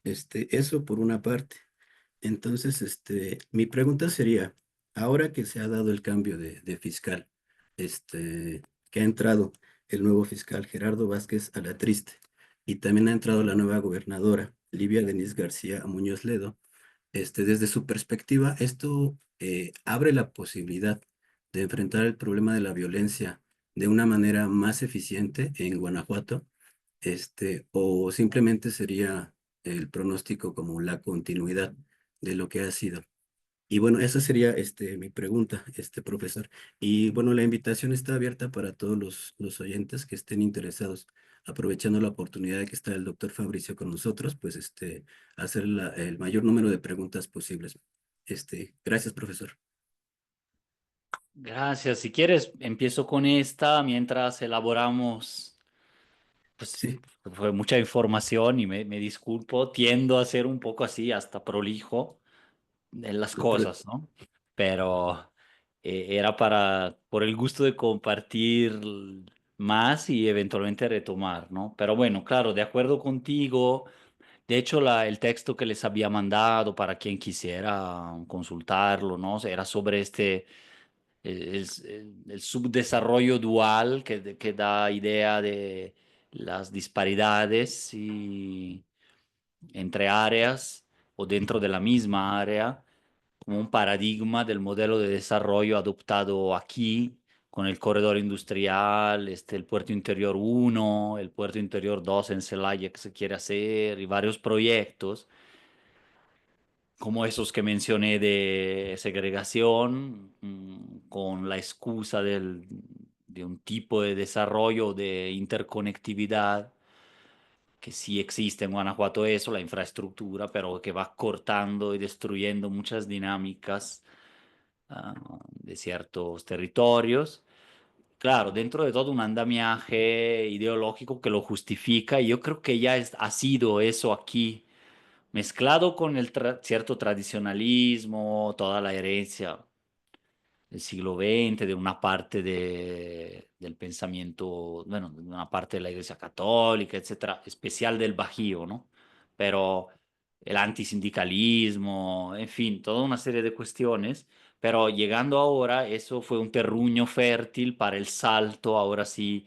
Eso por una parte. Entonces, mi pregunta sería, ahora que se ha dado el cambio de fiscal, que ha entrado el nuevo fiscal Gerardo Vázquez Alatriste y también ha entrado la nueva gobernadora Livia Denise García Muñoz Ledo, desde su perspectiva, esto abre la posibilidad de enfrentar el problema de la violencia de una manera más eficiente en Guanajuato, o simplemente sería el pronóstico como la continuidad de lo que ha sido. Y bueno, esa sería mi pregunta, profesor. Y bueno, la invitación está abierta para todos los oyentes que estén interesados, aprovechando la oportunidad de que está el doctor Fabricio con nosotros, pues hacer el mayor número de preguntas posibles. Gracias, profesor. Gracias. Si quieres, empiezo con esta mientras elaboramos. Pues Sí, fue mucha información y me disculpo. Tiendo a ser un poco así, hasta prolijo en las no, pero cosas, ¿no? Pero era por el gusto de compartir más y eventualmente retomar, ¿no? Pero bueno, claro, de acuerdo contigo. De hecho, el texto que les había mandado para quien quisiera consultarlo, ¿no? Era sobre el subdesarrollo dual que da idea de las disparidades entre áreas o dentro de la misma área, como un paradigma del modelo de desarrollo adoptado aquí con el corredor industrial, el puerto interior uno, el puerto interior 2 en Celaya que se quiere hacer y varios proyectos como esos que mencioné de segregación, con la excusa de un tipo de desarrollo de interconectividad que sí existe en Guanajuato eso, la infraestructura, pero que va cortando y destruyendo muchas dinámicas de ciertos territorios. Claro, dentro de todo un andamiaje ideológico que lo justifica, y yo creo que ya ha sido eso aquí mezclado con el cierto tradicionalismo, toda la herencia del siglo XX, de una parte del pensamiento, bueno, de una parte de la Iglesia Católica, etcétera, especial del Bajío, ¿no? Pero el antisindicalismo, en fin, toda una serie de cuestiones. Pero llegando ahora, eso fue un terruño fértil para el salto, ahora sí,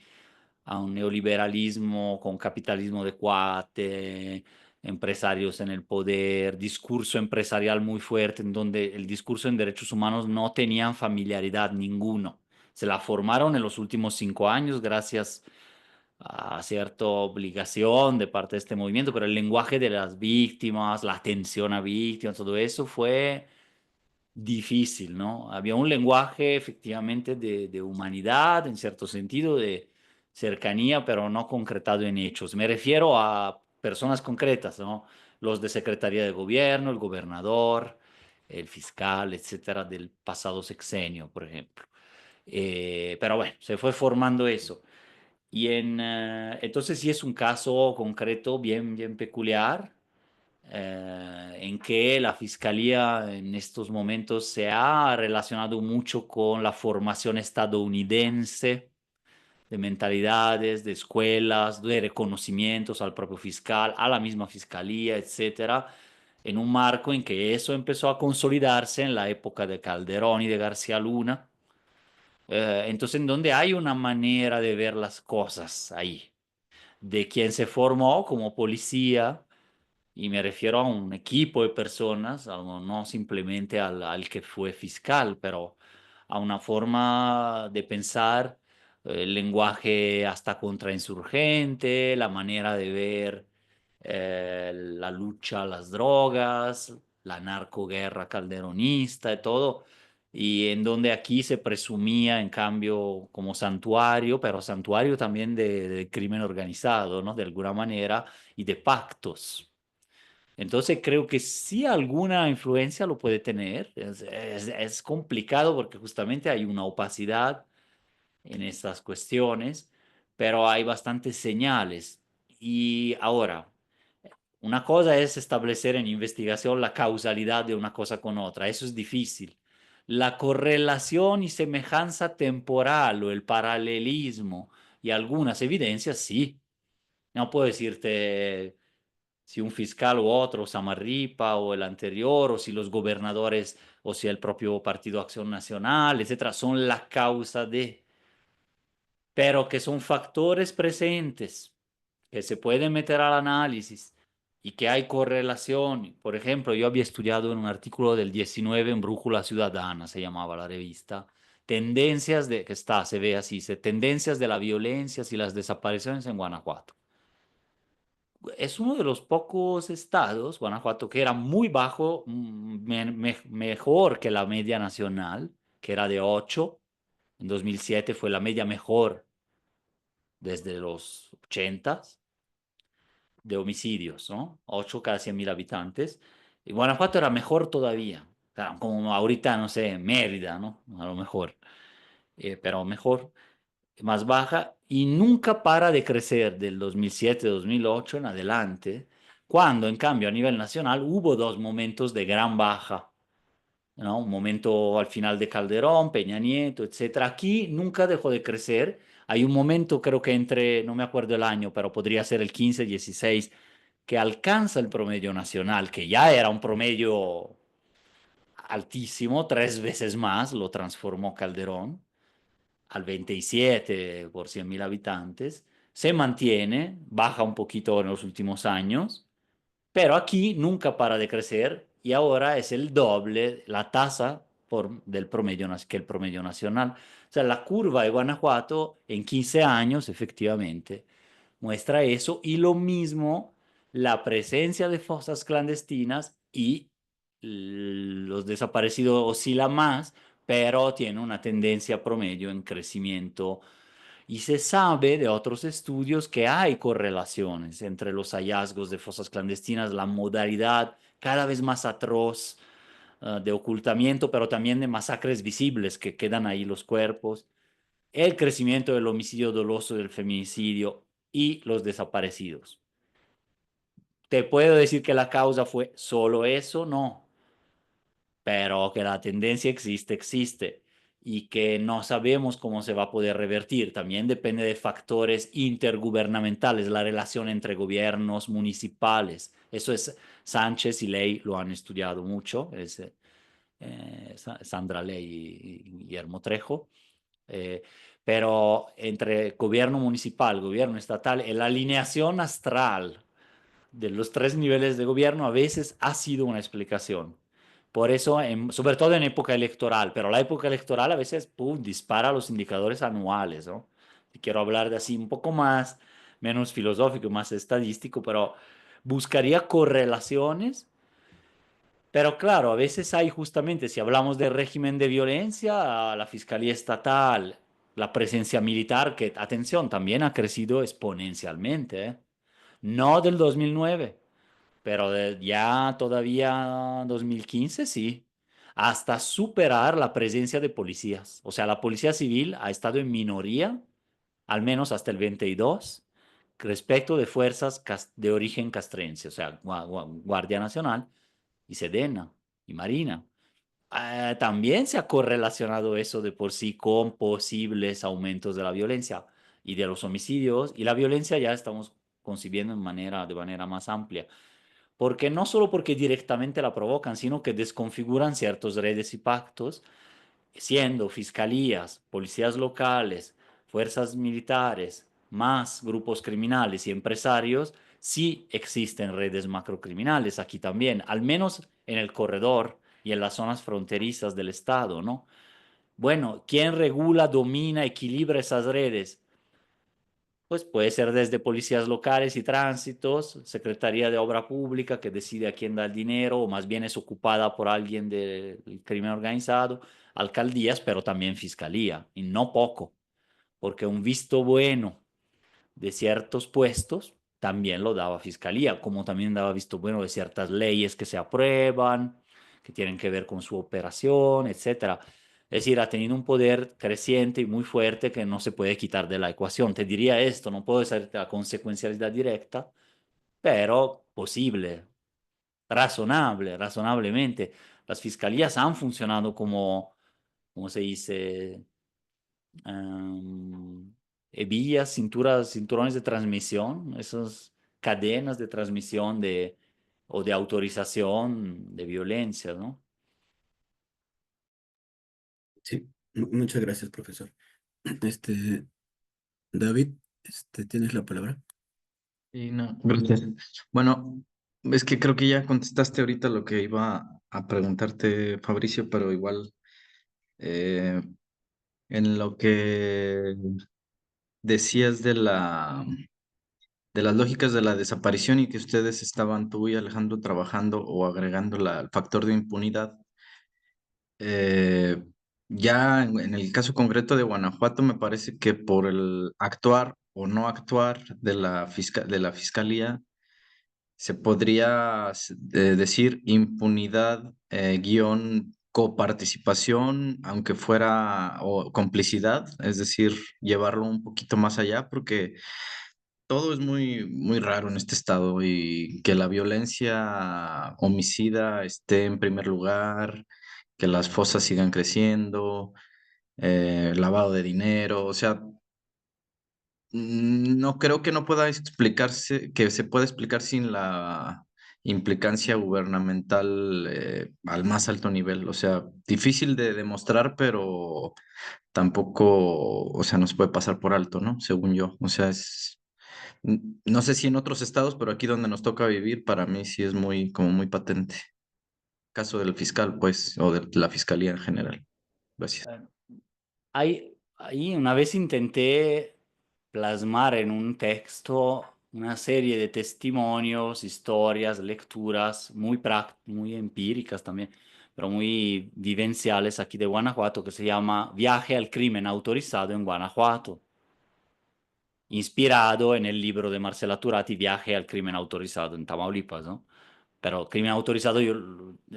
a un neoliberalismo con capitalismo de cuate, empresarios en el poder, discurso empresarial muy fuerte, en donde el discurso en derechos humanos no tenían familiaridad ninguno. Se la formaron en los últimos 5 años gracias a cierta obligación de parte de este movimiento, pero el lenguaje de las víctimas, la atención a víctimas, todo eso fue difícil, ¿no? Había un lenguaje efectivamente de humanidad, en cierto sentido, de cercanía, pero no concretado en hechos. Me refiero a personas concretas, ¿no? Los de Secretaría de Gobierno, el gobernador. el fiscal, etcétera, del pasado sexenio, por ejemplo. Pero bueno, se fue formando eso. Entonces sí es un caso concreto bien, bien peculiar, en que la fiscalía en estos momentos se ha relacionado mucho con la formación estadounidense de mentalidades, de escuelas, de reconocimientos al propio fiscal, a la misma fiscalía, etcétera, en un marco en que eso empezó a consolidarse en la época de Calderón y de García Luna. Entonces, en donde hay una manera de ver las cosas ahí, de quien se formó como policía, y me refiero a un equipo de personas, no simplemente al que fue fiscal, pero a una forma de pensar, el lenguaje hasta contrainsurgente, la manera de ver la lucha a las drogas, la narcoguerra calderonista y todo, y en donde aquí se presumía, en cambio, como santuario, pero santuario también de crimen organizado, ¿no? De alguna manera, y de pactos. Entonces creo que sí alguna influencia lo puede tener. Es complicado porque justamente hay una opacidad en estas cuestiones, pero hay bastantes señales. Y ahora, una cosa es establecer en investigación la causalidad de una cosa con otra. Eso es difícil. La correlación y semejanza temporal o el paralelismo y algunas evidencias, sí. No puedo decirte si un fiscal u otro, Samarripa o el anterior, o si los gobernadores, o si el propio Partido Acción Nacional, etcétera, son la causa de, pero que son factores presentes que se pueden meter al análisis y que hay correlación. Por ejemplo, yo había estudiado en un artículo del 19 en Brújula Ciudadana, se llamaba la revista, tendencias de, que está, se ve así, tendencias de la violencia y las desapariciones en Guanajuato. Es uno de los pocos estados, Guanajuato, que era muy bajo, mejor que la media nacional, que era de 8. En 2007 fue la media mejor desde los 80 de homicidios, ¿no? 8 cada 100.000 habitantes. Y Guanajuato era mejor todavía. Claro, como ahorita, no sé, Mérida, ¿no? A lo mejor. Pero mejor, más baja, y nunca para de crecer del 2007-2008 en adelante, cuando en cambio a nivel nacional hubo dos momentos de gran baja, ¿no? Un momento al final de Calderón, Peña Nieto, etcétera. Aquí nunca dejó de crecer. Hay un momento, creo que entre, no me acuerdo el año, pero podría ser el 15-16, que alcanza el promedio nacional, que ya era un promedio altísimo, 3 veces más, lo transformó Calderón al 27 por 100.000 habitantes, se mantiene, baja un poquito en los últimos años, pero aquí nunca para de crecer y ahora es el doble la tasa del promedio, que el promedio nacional. O sea, la curva de Guanajuato en 15 años, efectivamente, muestra eso y lo mismo la presencia de fosas clandestinas y los desaparecidos oscila más, pero tiene una tendencia promedio en crecimiento. Y se sabe de otros estudios que hay correlaciones entre los hallazgos de fosas clandestinas, la modalidad cada vez más atroz de ocultamiento, pero también de masacres visibles que quedan ahí los cuerpos, el crecimiento del homicidio doloso, del feminicidio y los desaparecidos. ¿Te puedo decir que la causa fue solo eso? No, pero que la tendencia existe, existe, y que no sabemos cómo se va a poder revertir. También depende de factores intergubernamentales, la relación entre gobiernos municipales. Eso es, Sánchez y Ley lo han estudiado mucho, Sandra Ley y Guillermo Trejo. Eh, pero entre gobierno municipal, gobierno estatal, la alineación astral de los tres niveles de gobierno a veces ha sido una explicación. Por eso, sobre todo en época electoral, pero la época electoral a veces pum, dispara los indicadores anuales, ¿no? Y quiero hablar de así un poco más, menos filosófico, más estadístico, pero buscaría correlaciones. Pero claro, a veces hay justamente, si hablamos de régimen de violencia, la Fiscalía Estatal, la presencia militar, que, atención, también ha crecido exponencialmente, ¿eh? No del 2009, pero ya todavía 2015 sí. hasta superar la presencia de policías. O sea, la policía civil ha estado en minoría, al menos hasta el 22, respecto de fuerzas de origen castrense, o sea, Guardia Nacional y Sedena y Marina. También se ha correlacionado eso de por sí con posibles aumentos de la violencia y de los homicidios, y la violencia ya estamos concibiendo de manera más amplia, porque no solo porque directamente la provocan, sino que desconfiguran ciertos redes y pactos, siendo fiscalías, policías locales, fuerzas militares, más grupos criminales y empresarios, sí existen redes macrocriminales aquí también, al menos en el corredor y en las zonas fronterizas del Estado, ¿no? Bueno, ¿quién regula, domina, equilibra esas redes? Pues puede ser desde policías locales y tránsitos, Secretaría de Obra Pública que decide a quién da el dinero, o más bien es ocupada por alguien del crimen organizado, alcaldías, pero también fiscalía, y no poco, porque un visto bueno de ciertos puestos también lo daba fiscalía, como también daba visto bueno de ciertas leyes que se aprueban, que tienen que ver con su operación, etcétera. Es decir, ha tenido un poder creciente y muy fuerte que no se puede quitar de la ecuación. Te diría esto, no puedo decir la consecuencialidad directa, pero posible, razonable, razonablemente. Las fiscalías han funcionado como, ¿cómo se dice? em, Hebillas, cinturones de transmisión, esas cadenas de transmisión o de autorización de violencia, ¿no? Sí, muchas gracias, profesor. Este, David, tienes la palabra. Y no, gracias. Bueno, es que creo que ya contestaste ahorita lo que iba a preguntarte, Fabricio, pero igual eh, en lo que decías de las lógicas de la desaparición y que ustedes estaban, tú y Alejandro, trabajando o agregando el factor de impunidad. eh, ya en el caso concreto de Guanajuato, me parece que por el actuar o no actuar de de la fiscalía, se podría decir impunidad guión coparticipación, aunque fuera o complicidad, es decir, llevarlo un poquito más allá, porque todo es muy raro en este estado y que la violencia homicida esté en primer lugar, que las fosas sigan creciendo, lavado de dinero, o sea, no creo que no pueda explicarse, que se pueda explicar sin la implicancia gubernamental al más alto nivel. O sea, difícil de demostrar, pero tampoco, o sea, nos puede pasar por alto, ¿no? Según yo. O sea, no sé si en otros estados, pero aquí donde nos toca vivir, para mí sí es muy, como muy patente. Caso del fiscal, pues, o de la fiscalía en general. Gracias. Eh, ahí una vez intenté plasmar en un texto una serie de testimonios, historias, lecturas muy empíricas también, pero muy vivenciales aquí de Guanajuato, que se llama Viaje al crimen autorizado en Guanajuato, inspirado en el libro de Marcela Turati, Viaje al crimen autorizado en Tamaulipas, ¿no? Pero crimen autorizado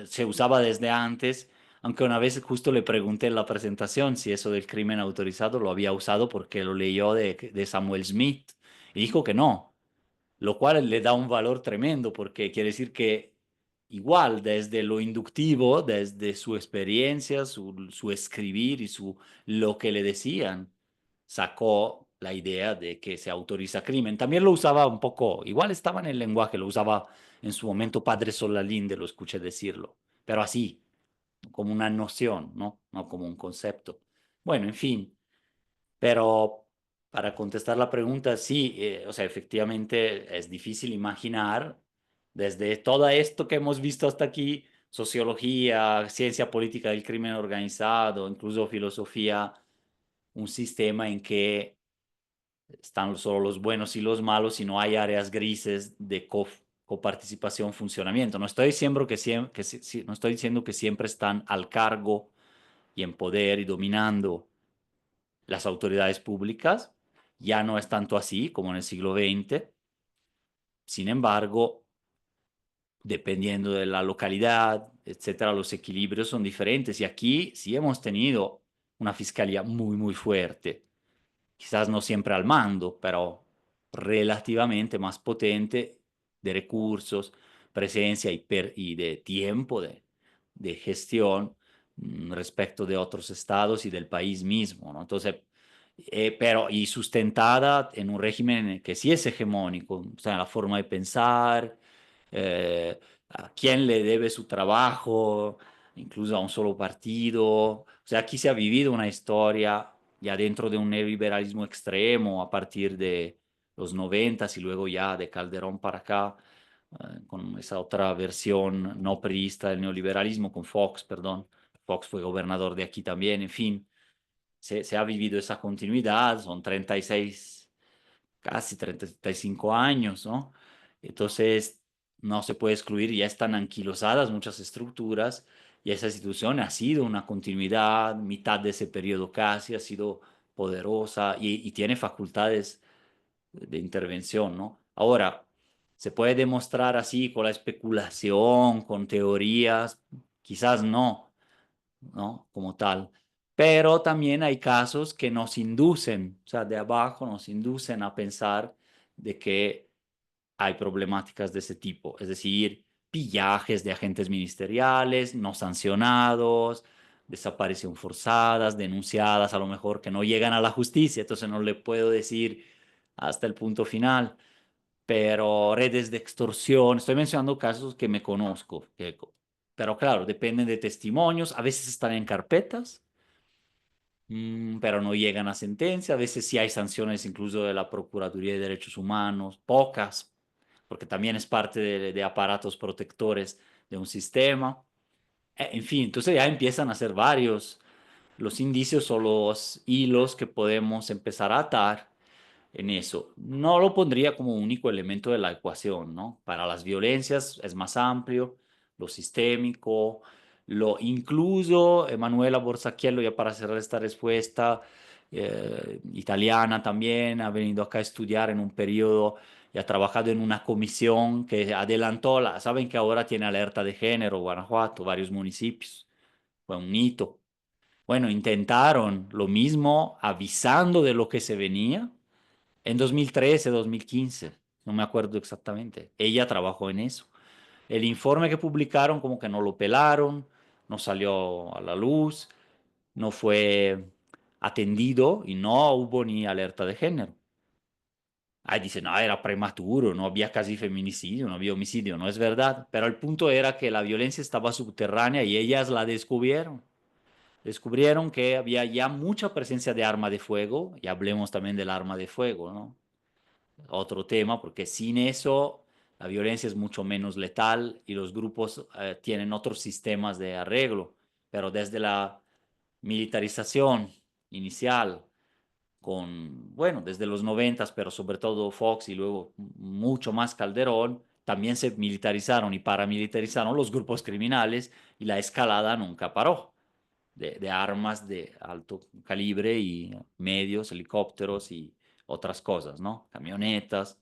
se usaba desde antes, aunque una vez justo le pregunté en la presentación si eso del crimen autorizado lo había usado porque lo leyó de Samuel Smith y dijo que no, lo cual le da un valor tremendo porque quiere decir que igual desde lo inductivo, desde su experiencia, su escribir y lo que le decían, sacó la idea de que se autoriza crimen. También lo usaba un poco, igual estaba en el lenguaje, lo usaba en su momento Padre Solalinde, lo escuché decirlo, pero así, como una noción, ¿no? No como un concepto. Bueno, en fin, pero para contestar la pregunta, sí, o sea, efectivamente es difícil imaginar desde todo esto que hemos visto hasta aquí, sociología, ciencia política del crimen organizado, incluso filosofía, un sistema en que están solo los buenos y los malos y no hay áreas grises de coparticipación, funcionamiento. No estoy diciendo no estoy diciendo que siempre están al cargo y en poder y dominando las autoridades públicas. Ya no es tanto así como en el siglo XX. Sin embargo, dependiendo de la localidad, etcétera, los equilibrios son diferentes. Y aquí sí hemos tenido una fiscalía muy, muy fuerte. Quizás no siempre al mando, pero relativamente más potente de recursos, presencia y de tiempo de gestión respecto de otros estados y del país mismo, ¿no? Entonces, pero y sustentada en un régimen que sí es hegemónico, o sea, la forma de pensar, eh, a quién le debe su trabajo, incluso a un solo partido. O sea, aquí se ha vivido una historia ya dentro de un neoliberalismo extremo a partir de los 90 y luego ya de Calderón para acá, con esa otra versión no priista del neoliberalismo, con Fox, perdón. Fox fue gobernador de aquí también, en fin, se ha vivido esa continuidad, son 36, casi 35 años, ¿no? Entonces, no se puede excluir, ya están anquilosadas muchas estructuras y esa institución ha sido una continuidad, mitad de ese periodo casi, ha sido poderosa y tiene facultades de intervención, ¿no? Ahora, ¿se puede demostrar así con la especulación, con teorías? Quizás no, ¿no? Como tal. Pero también hay casos que nos inducen, o sea, de abajo nos inducen a pensar de que hay problemáticas de ese tipo, es decir, pillajes de agentes ministeriales no sancionados, desaparición forzadas, denunciadas a lo mejor que no llegan a la justicia, entonces no le puedo decir hasta el punto final, pero redes de extorsión, estoy mencionando casos que me conozco, pero claro, dependen de testimonios, a veces están en carpetas, pero no llegan a sentencia, a veces sí hay sanciones incluso de la Procuraduría de Derechos Humanos, pocas, porque también es parte de aparatos protectores de un sistema. En fin, entonces ya empiezan a ser varios los indicios o los hilos que podemos empezar a atar en eso. No lo pondría como único elemento de la ecuación, ¿no? Para las violencias es más amplio, lo sistémico, lo incluso Emanuela Borsachiello, ya para cerrar esta respuesta, italiana también, ha venido acá a estudiar en un periodo y ha trabajado en una comisión que adelantó, saben que ahora tiene alerta de género, Guanajuato, varios municipios, fue un hito. Bueno, intentaron lo mismo avisando de lo que se venía en 2013, 2015, no me acuerdo exactamente. Ella trabajó en eso. El informe que publicaron como que no lo pelaron, no salió a la luz, no fue atendido y no hubo ni alerta de género. Ahí dicen, no, era prematuro, no había casi feminicidio, no había homicidio, no es verdad. Pero el punto era que la violencia estaba subterránea y ellas la descubrieron. Descubrieron que había ya mucha presencia de arma de fuego, y hablemos también del arma de fuego, ¿no? Otro tema, porque sin eso la violencia es mucho menos letal y los grupos tienen otros sistemas de arreglo, pero desde la militarización inicial, bueno, desde los 90, pero sobre todo Fox y luego mucho más Calderón, también se militarizaron y paramilitarizaron los grupos criminales y la escalada nunca paró de armas de alto calibre y medios, helicópteros y otras cosas, ¿no? Camionetas,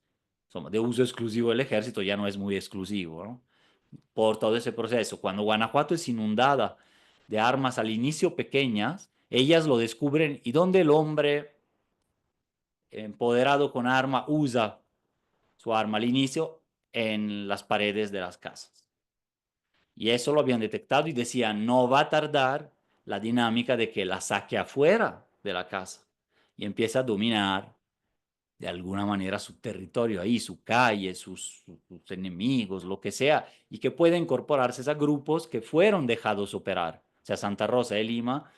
de uso exclusivo del ejército, ya no es muy exclusivo, ¿no? Por todo ese proceso. Cuando Guanajuato es inundada de armas al inicio pequeñas, ellas lo descubren y donde el hombre empoderado con arma usa su arma al inicio en las paredes de las casas. Y eso lo habían detectado y decían, no va a tardar la dinámica de que la saque afuera de la casa y empiece a dominar de alguna manera su territorio ahí, su calle, sus enemigos, lo que sea, y que pueda incorporarse a grupos que fueron dejados operar. O sea, Santa Rosa de Lima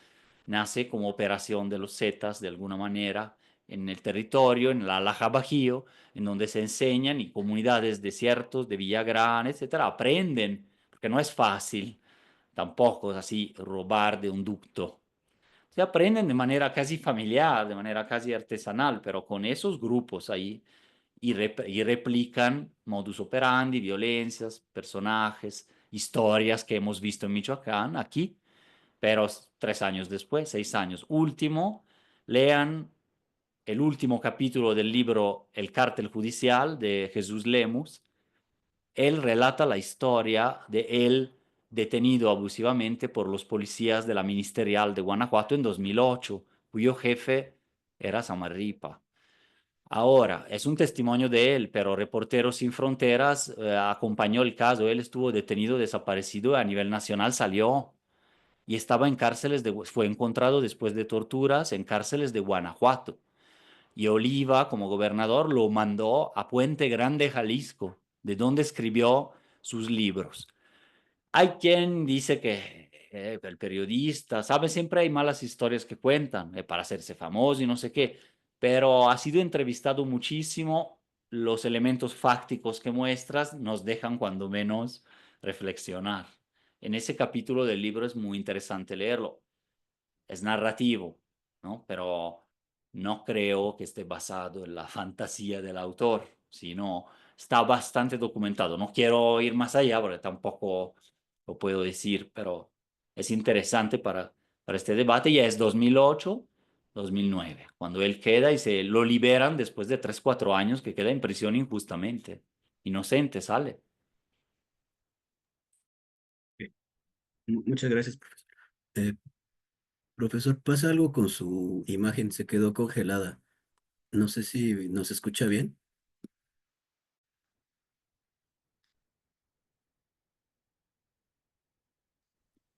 nace como operación de los Zetas de alguna manera en el territorio, en la Laja Bajío, en donde se enseñan y comunidades desiertos de Villagrán, etcétera, aprenden, porque no es fácil tampoco así robar de un ducto. Se aprenden de manera casi familiar, de manera casi artesanal, pero con esos grupos ahí y replican modus operandi, violencias, personajes, historias que hemos visto en Michoacán, aquí, pero 3 años después, 6 años. Último, lean el último capítulo del libro El cártel judicial de Jesús Lemus. Él relata la historia de él detenido abusivamente por los policías de la Ministerial de Guanajuato en 2008, cuyo jefe era Samarripa. Ahora, es un testimonio de él, pero Reporteros Sin Fronteras acompañó el caso. Él estuvo detenido, desaparecido, a nivel nacional salió y estaba en cárceles fue encontrado después de torturas en cárceles de Guanajuato. Y Oliva, como gobernador, lo mandó a Puente Grande, Jalisco, de donde escribió sus libros. Hay quien dice que el periodista, ¿sabe? Siempre hay malas historias que cuentan para hacerse famoso y no sé qué, pero ha sido entrevistado muchísimo. Los elementos fácticos que muestras nos dejan cuando menos reflexionar. En ese capítulo del libro es muy interesante leerlo. Es narrativo, ¿no? Pero no creo que esté basado en la fantasía del autor, sino está bastante documentado. No quiero ir más allá porque tampoco lo puedo decir, pero es interesante para este debate. Ya es 2008, 2009, cuando él queda y se lo liberan después de 3, 4 años que queda en prisión injustamente. Inocente sale. Ok. Muchas gracias, profesor. Eh, Profesor, pasa algo con su imagen, se quedó congelada. No sé si nos escucha bien.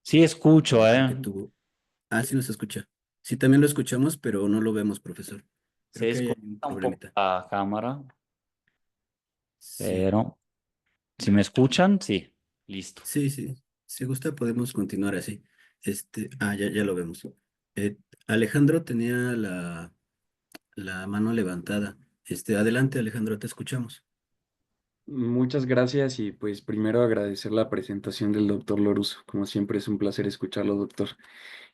Sí escucho, Creo que ¿eh? tuvo. Ah, sí nos escucha. Sí, también lo escuchamos, pero no lo vemos, profesor. Creo Se que hay un escucha un poco problemita. la cámara, Sí, pero si me escuchan, sí, listo. sí, sí. Si gusta, podemos continuar así. Ya lo vemos. Eh, Alejandro tenía la mano levantada. Adelante, Alejandro, te escuchamos. Muchas gracias y pues primero agradecer la presentación del doctor Loruso. Como siempre es un placer escucharlo, doctor.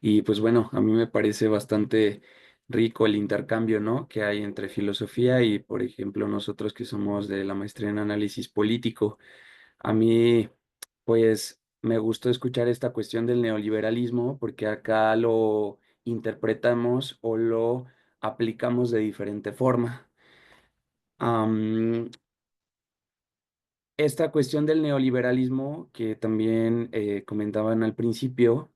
Y pues bueno, a mí me parece bastante rico el intercambio, ¿no? Que hay entre filosofía y, por ejemplo, nosotros que somos de la maestría en análisis político. A mí, pues, me gustó escuchar esta cuestión del neoliberalismo porque acá lo interpretamos o lo aplicamos de diferente forma. Esta cuestión del neoliberalismo que también comentaban al principio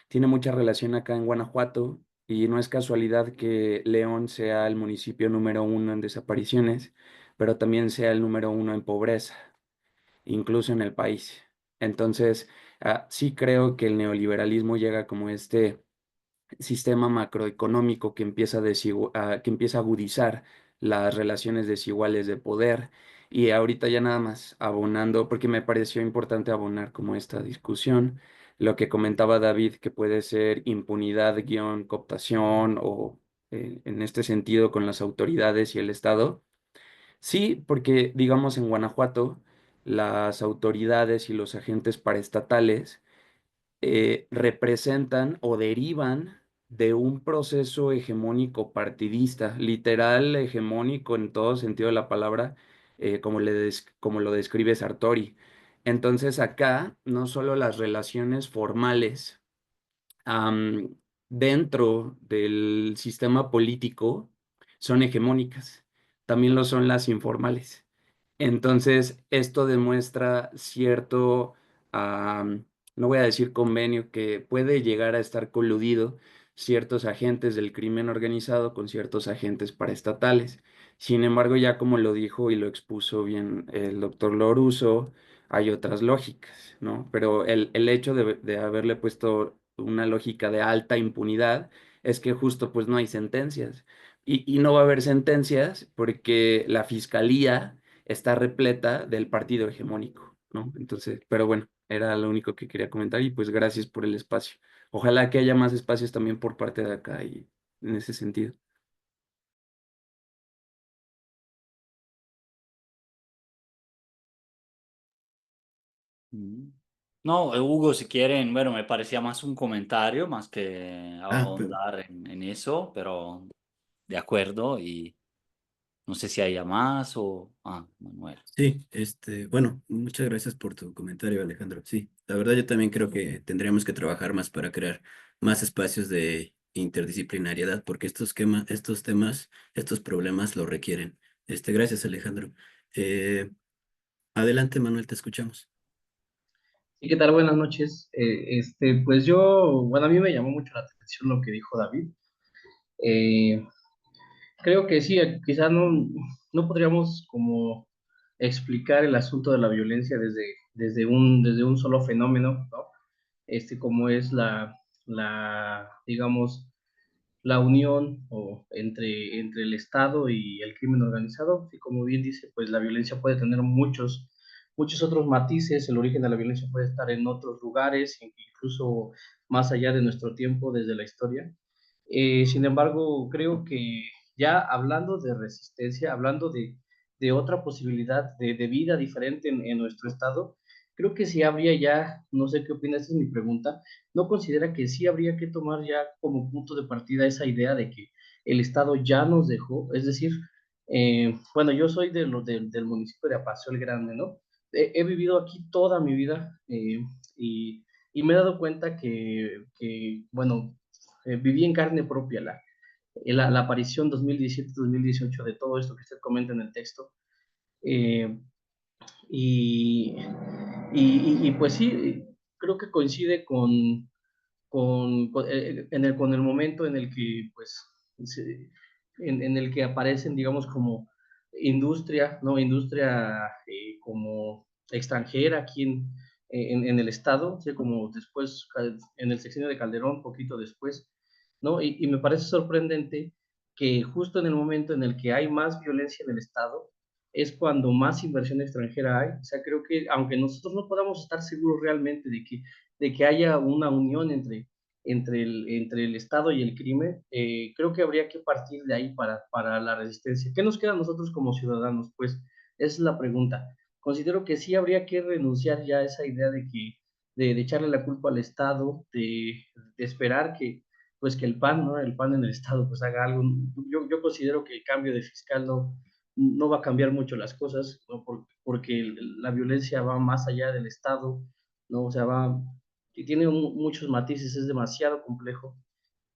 tiene mucha relación acá en Guanajuato y no es casualidad que León sea el municipio número uno en desapariciones, pero también sea el número uno en pobreza, incluso en el país. Entonces, sí creo que el neoliberalismo llega como este sistema macroeconómico que empieza que empieza a agudizar las relaciones desiguales de poder. Y ahorita ya nada más abonando, porque me pareció importante abonar como esta discusión, lo que comentaba David, que puede ser impunidad, guión, cooptación o en este sentido con las autoridades y el Estado. Sí, porque digamos en Guanajuato, las autoridades y los agentes paraestatales representan o derivan de un proceso hegemónico partidista, literal hegemónico en todo sentido de la palabra, como lo describe Sartori. Entonces acá no solo las relaciones formales am, dentro del sistema político son hegemónicas, también lo son las informales. Entonces, esto demuestra cierto, no voy a decir convenio, que puede llegar a estar coludido ciertos agentes del crimen organizado con ciertos agentes paraestatales. Sin embargo, ya como lo dijo y lo expuso bien el doctor Loruso, hay otras lógicas, ¿no? Pero el hecho de haberle puesto una lógica de alta impunidad es que justo pues no hay sentencias. Y no va a haber sentencias porque la fiscalía está repleta del partido hegemónico, ¿no? Entonces, pero bueno, era lo único que quería comentar y pues gracias por el espacio. Ojalá que haya más espacios también por parte de acá y en ese sentido. Mm. No, Hugo, si quieren, bueno, me parecía más un comentario, más que Ah, pero ahondar en eso, pero de acuerdo y no sé si haya más o... Ah, Manuel. sí, bueno, muchas gracias por tu comentario, Alejandro. Sí, la verdad yo también creo que tendríamos que trabajar más para crear más espacios de interdisciplinariedad, porque estos temas, estos problemas lo requieren. Gracias, Alejandro. Eh, Adelante, Manuel, te escuchamos. Sí, ¿qué tal? Buenas noches. Pues yo, bueno, a mí me llamó mucho la atención lo que dijo David. Eh, Creo que sí, quizás no podríamos como explicar el asunto de la violencia desde un solo fenómeno, ¿no? Como es digamos, la unión entre el Estado y el crimen organizado. Y como bien dice, pues la violencia puede tener muchos otros matices. El origen de la violencia puede estar en otros lugares, incluso más allá de nuestro tiempo, desde la historia. Sin embargo, creo que ya hablando de resistencia, hablando de otra posibilidad de vida diferente en nuestro estado, creo que sí habría ya, no sé qué opinas, esta es mi pregunta, ¿no considera que sí habría que tomar ya como punto de partida esa idea de que el Estado ya nos dejó? Es decir, bueno, yo soy del municipio de Apacio el Grande, ¿no? He vivido aquí toda mi vida, y me he dado cuenta bueno, viví en carne propia la aparición 2017-2018 de todo esto que usted comenta en el texto. Eh, y, pues sí, creo que coincide con el momento en el que, pues, en el que aparecen, digamos, como industria, ¿no? Industria como extranjera aquí en el estado, ¿sí? Como después, en el sexenio de Calderón, poquito después, ¿no? Y me parece sorprendente que justo en el momento en el que hay más violencia en el estado, es cuando más inversión extranjera hay. O sea, creo que aunque nosotros no podamos estar seguros realmente de que haya una unión entre el Estado y el crimen, creo que habría que partir de ahí para la resistencia. ¿Qué nos queda a nosotros como ciudadanos? Pues esa es la pregunta. Considero que sí habría que renunciar ya a esa idea de echarle la culpa al Estado, de esperar que el PAN, ¿no? El PAN en el Estado, pues haga algo. Yo considero que el cambio de fiscal no va a cambiar mucho las cosas, ¿no? Porque la violencia va más allá del Estado, ¿no? O sea, que tiene muchos matices, es demasiado complejo.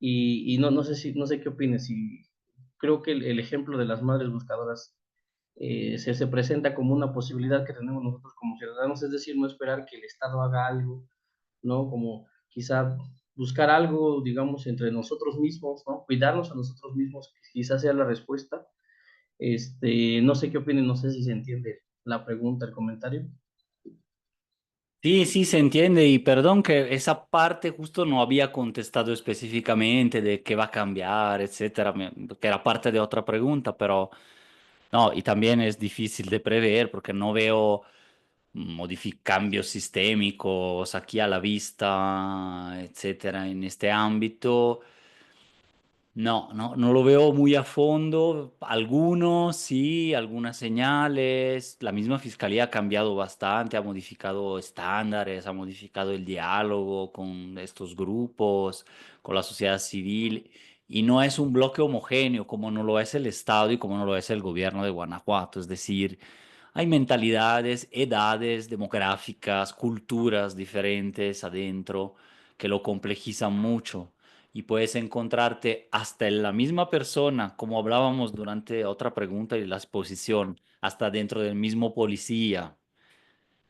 Y no sé qué opines. Y creo que el ejemplo de las madres buscadoras se presenta como una posibilidad que tenemos nosotros como ciudadanos, es decir, no esperar que el Estado haga algo, ¿no? Como quizá buscar algo, digamos, entre nosotros mismos, ¿no? Cuidarnos a nosotros mismos, quizás sea la respuesta. No sé qué opinen, no sé si se entiende la pregunta, el comentario. Sí, sí, se entiende y perdón que esa parte justo no había contestado específicamente de qué va a cambiar, etcétera, que era parte de otra pregunta, pero no, y también es difícil de prever porque no veo cambios sistémicos aquí a la vista, etcétera, en este ámbito. No, no, no lo veo muy a fondo. Algunos sí, algunas señales. La misma fiscalía ha cambiado bastante, ha modificado estándares, ha modificado el diálogo con estos grupos, con la sociedad civil. Y no es un bloque homogéneo como no lo es el Estado y como no lo es el gobierno de Guanajuato. Es decir, hay mentalidades, edades demográficas, culturas diferentes adentro que lo complejizan mucho y puedes encontrarte hasta en la misma persona, como hablábamos durante otra pregunta y la exposición, hasta dentro del mismo policía,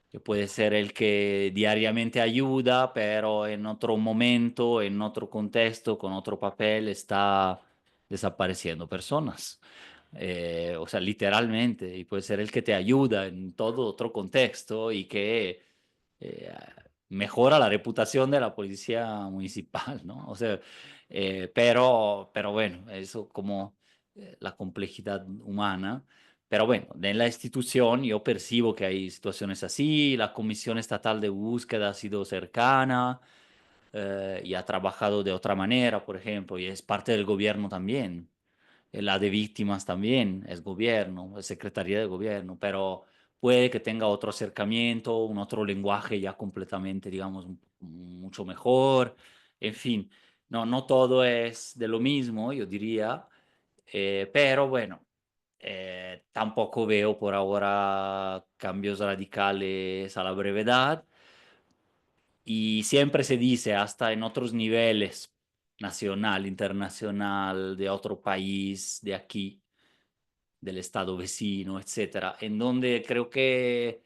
que puede ser el que diariamente ayuda, pero en otro momento, en otro contexto, con otro papel, está desapareciendo personas. O sea, literalmente, y puede ser el que te ayuda en todo otro contexto y que eh, mejora la reputación de la policía municipal, ¿no? O sea, pero bueno, eso como la complejidad humana. Pero bueno, en la institución yo percibo que hay situaciones así, la Comisión Estatal de Búsqueda ha sido cercana y ha trabajado de otra manera, por ejemplo, y es parte del gobierno también. La de víctimas también es gobierno, es Secretaría de Gobierno, pero puede que tenga otro acercamiento, un otro lenguaje ya completamente, digamos, mucho mejor. En fin, no, no todo es de lo mismo, yo diría, pero bueno, tampoco veo por ahora cambios radicales a la brevedad y siempre se dice, hasta en otros niveles, nacional, internacional, de otro país, de aquí del estado vecino, etcétera, en donde creo que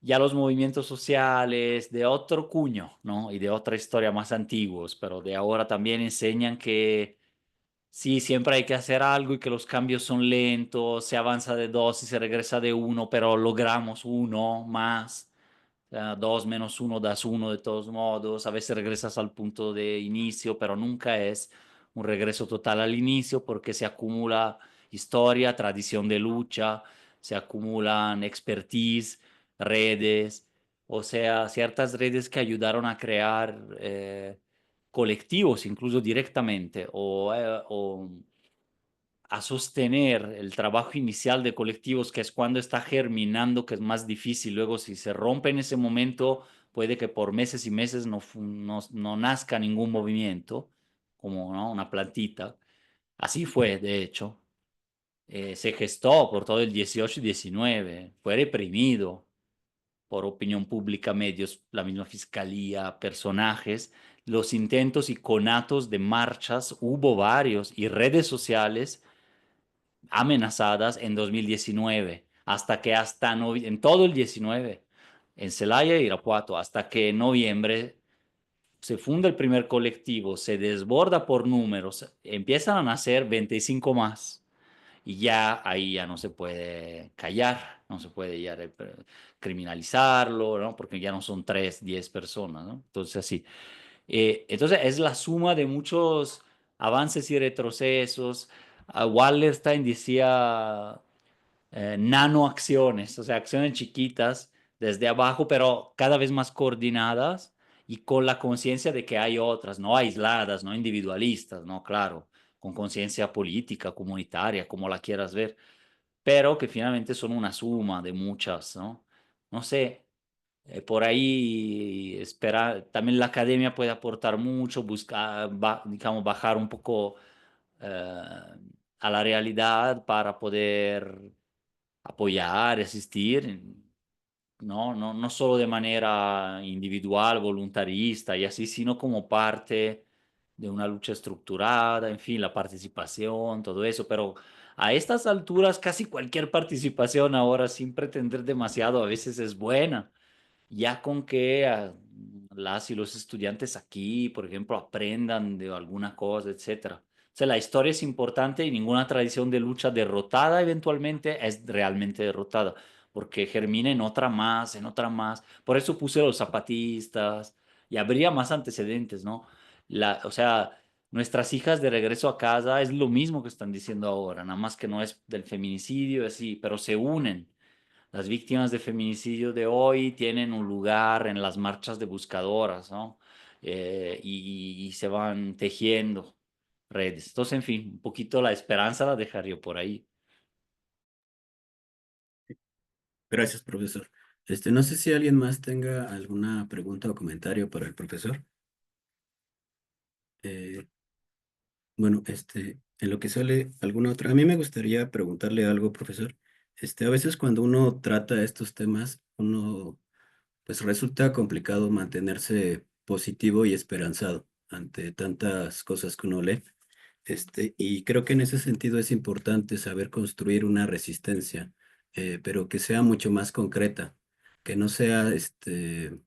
ya los movimientos sociales de otro cuño, ¿no? Y de otra historia más antiguos, pero de ahora también enseñan que sí, siempre hay que hacer algo y que los cambios son lentos, se avanza de dos y se regresa de uno, pero logramos uno más. O sea, dos menos uno das uno de todos modos. A veces regresas al punto de inicio, pero nunca es un regreso total al inicio porque se acumula historia, tradición de lucha, se acumulan expertise, redes, o sea, ciertas redes que ayudaron a crear colectivos, incluso directamente, o a sostener el trabajo inicial de colectivos, que es cuando está germinando, que es más difícil. Luego, si se rompe en ese momento, puede que por meses y meses no nazca ningún movimiento, como, ¿no?, una plantita. Así fue, de hecho. Se gestó por todo el 18 y 19, fue reprimido por opinión pública, medios, la misma fiscalía, personajes. Los intentos y conatos de marchas, hubo varios, y redes sociales amenazadas en 2019, hasta que en todo el 19, en Celaya y Irapuato, hasta que en noviembre se funda el primer colectivo, se desborda por números, empiezan a nacer 25 más. Y ya ahí ya no se puede callar, no se puede ya criminalizarlo, ¿no? Porque ya no son 3, 10 personas, ¿no? Entonces, así. Entonces, es la suma de muchos avances y retrocesos. Wallerstein decía nanoacciones, o sea, acciones chiquitas desde abajo, pero cada vez más coordinadas y con la conciencia de que hay otras, no aisladas, no individualistas, no, claro, con conciencia política, comunitaria, como la quieras ver, pero que finalmente son una suma de muchas, ¿no? No sé, por ahí espera, también la academia puede aportar mucho, buscar, digamos, bajar un poco a la realidad para poder apoyar, asistir, no solo de manera individual, voluntarista y así, sino como parte de una lucha estructurada, en fin, la participación, todo eso, pero a estas alturas casi cualquier participación ahora, sin pretender demasiado, a veces es buena, ya con que las y los estudiantes aquí, por ejemplo, aprendan de alguna cosa, etcétera. O sea, la historia es importante y ninguna tradición de lucha derrotada eventualmente es realmente derrotada, porque germina en otra más, en otra más. Por eso puse los zapatistas y habría más antecedentes, ¿no? O sea, nuestras hijas de regreso a casa es lo mismo que están diciendo ahora, nada más que no es del feminicidio, así, pero se unen. Las víctimas de feminicidio de hoy tienen un lugar en las marchas de buscadoras, ¿no? Y se van tejiendo redes. Entonces, en fin, un poquito la esperanza la dejaría por ahí. Gracias, profesor. No sé si alguien más tenga alguna pregunta o comentario para el profesor. Eh, bueno, en lo que sale alguna otra, a mí me gustaría preguntarle algo, profesor. A veces cuando uno trata estos temas, pues resulta complicado mantenerse positivo y esperanzado ante tantas cosas que uno lee. Y creo que en ese sentido es importante saber construir una resistencia, pero que sea mucho más concreta, que no sea, eh,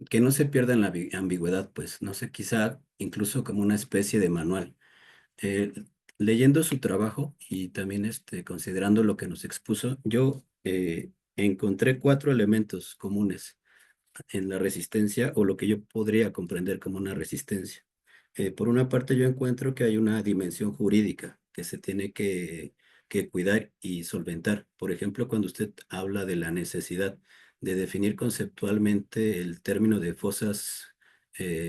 que no se pierda en la ambigüedad, pues, no sé, quizá incluso como una especie de manual. Eh, Leyendo su trabajo y también considerando lo que nos expuso, yo encontré 4 elementos comunes en la resistencia o lo que yo podría comprender como una resistencia. Por una parte, yo encuentro que hay una dimensión jurídica que se tiene que cuidar y solventar. Por ejemplo, cuando usted habla de la necesidad de definir conceptualmente el término de fosas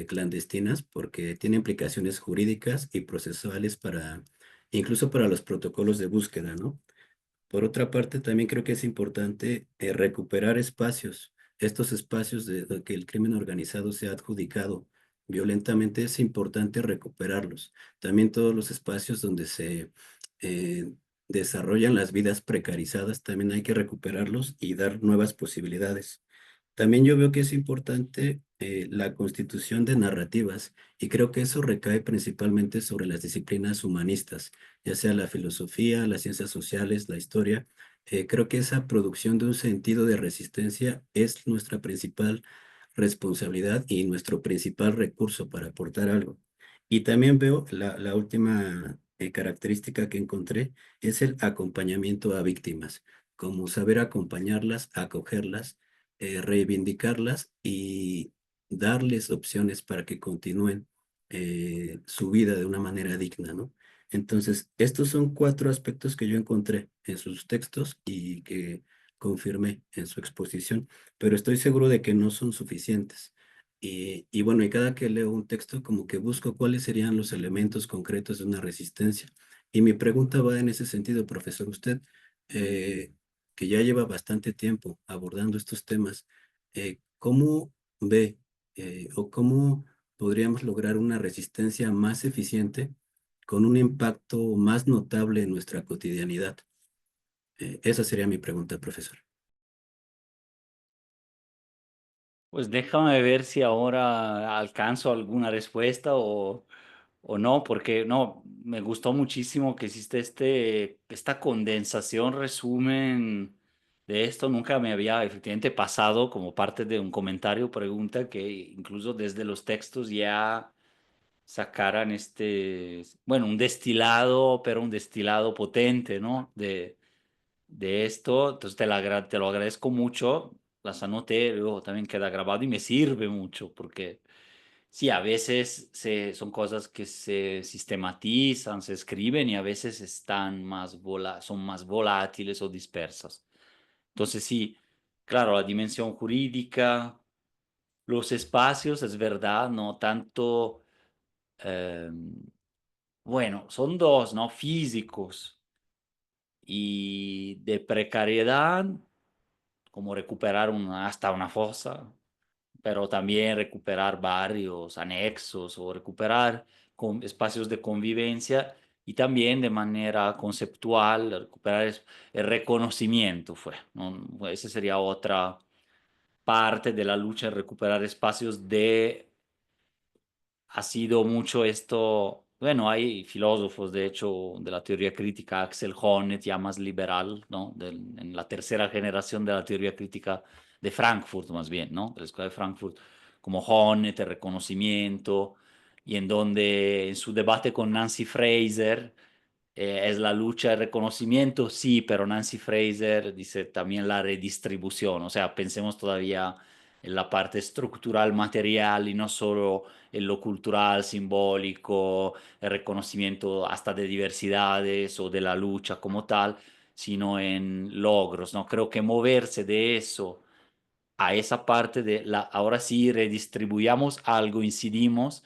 clandestinas, porque tiene implicaciones jurídicas y procesuales incluso para los protocolos de búsqueda, ¿no? Por otra parte, también creo que es importante recuperar espacios. Estos espacios de que el crimen organizado se ha adjudicado violentamente, es importante recuperarlos. También todos los espacios donde se eh, desarrollan las vidas precarizadas, también hay que recuperarlos y dar nuevas posibilidades. También yo veo que es importante la constitución de narrativas y creo que eso recae principalmente sobre las disciplinas humanistas, ya sea la filosofía, las ciencias sociales, la historia, Creo que esa producción de un sentido de resistencia es nuestra principal responsabilidad y nuestro principal recurso para aportar algo. Y también veo la última característica que encontré es el acompañamiento a víctimas, como saber acompañarlas, acogerlas, reivindicarlas y darles opciones para que continúen su vida de una manera digna, ¿no? Entonces, estos son cuatro aspectos que yo encontré en sus textos y que confirmé en su exposición, pero estoy seguro de que no son suficientes. Y bueno, y cada que leo un texto, como que busco cuáles serían los elementos concretos de una resistencia. Y mi pregunta va en ese sentido, profesor. Usted, eh, que ya lleva bastante tiempo abordando estos temas, ¿cómo ve o cómo podríamos lograr una resistencia más eficiente con un impacto más notable en nuestra cotidianidad? Esa sería mi pregunta, profesor. Pues déjame ver si ahora alcanzo alguna respuesta o no, porque no, me gustó muchísimo que hiciste esta condensación, resumen de esto. Nunca me había efectivamente pasado como parte de un comentario, pregunta, que incluso desde los textos ya sacaran bueno, un destilado, pero un destilado potente, ¿no? De esto. Entonces te lo agradezco mucho, las anoté, luego también queda grabado y me sirve mucho porque sí, a veces son cosas que se sistematizan, se escriben y a veces son más volátiles o dispersas. Entonces sí, claro, la dimensión jurídica, los espacios, es verdad, no tanto, bueno, son dos, ¿no? Físicos y de precariedad, como recuperar hasta una fosa, pero también recuperar barrios anexos o recuperar espacios de convivencia y también de manera conceptual recuperar el reconocimiento fue, ¿no? Esa sería otra parte de la lucha, recuperar espacios ha sido mucho esto, bueno, hay filósofos, de hecho, de la teoría crítica, Axel Honneth, ya más liberal, ¿no? En la tercera generación de la teoría crítica de Frankfurt, más bien, ¿no? De la escuela de Frankfurt, como Honneth, el reconocimiento, y en donde en su debate con Nancy Fraser, es la lucha de reconocimiento, sí, pero Nancy Fraser dice también la redistribución, o sea, pensemos todavía en la parte estructural material y no solo en lo cultural, simbólico, el reconocimiento hasta de diversidades o de la lucha como tal, sino en logros, ¿no? Creo que moverse de eso a esa parte ahora sí redistribuyamos algo, incidimos,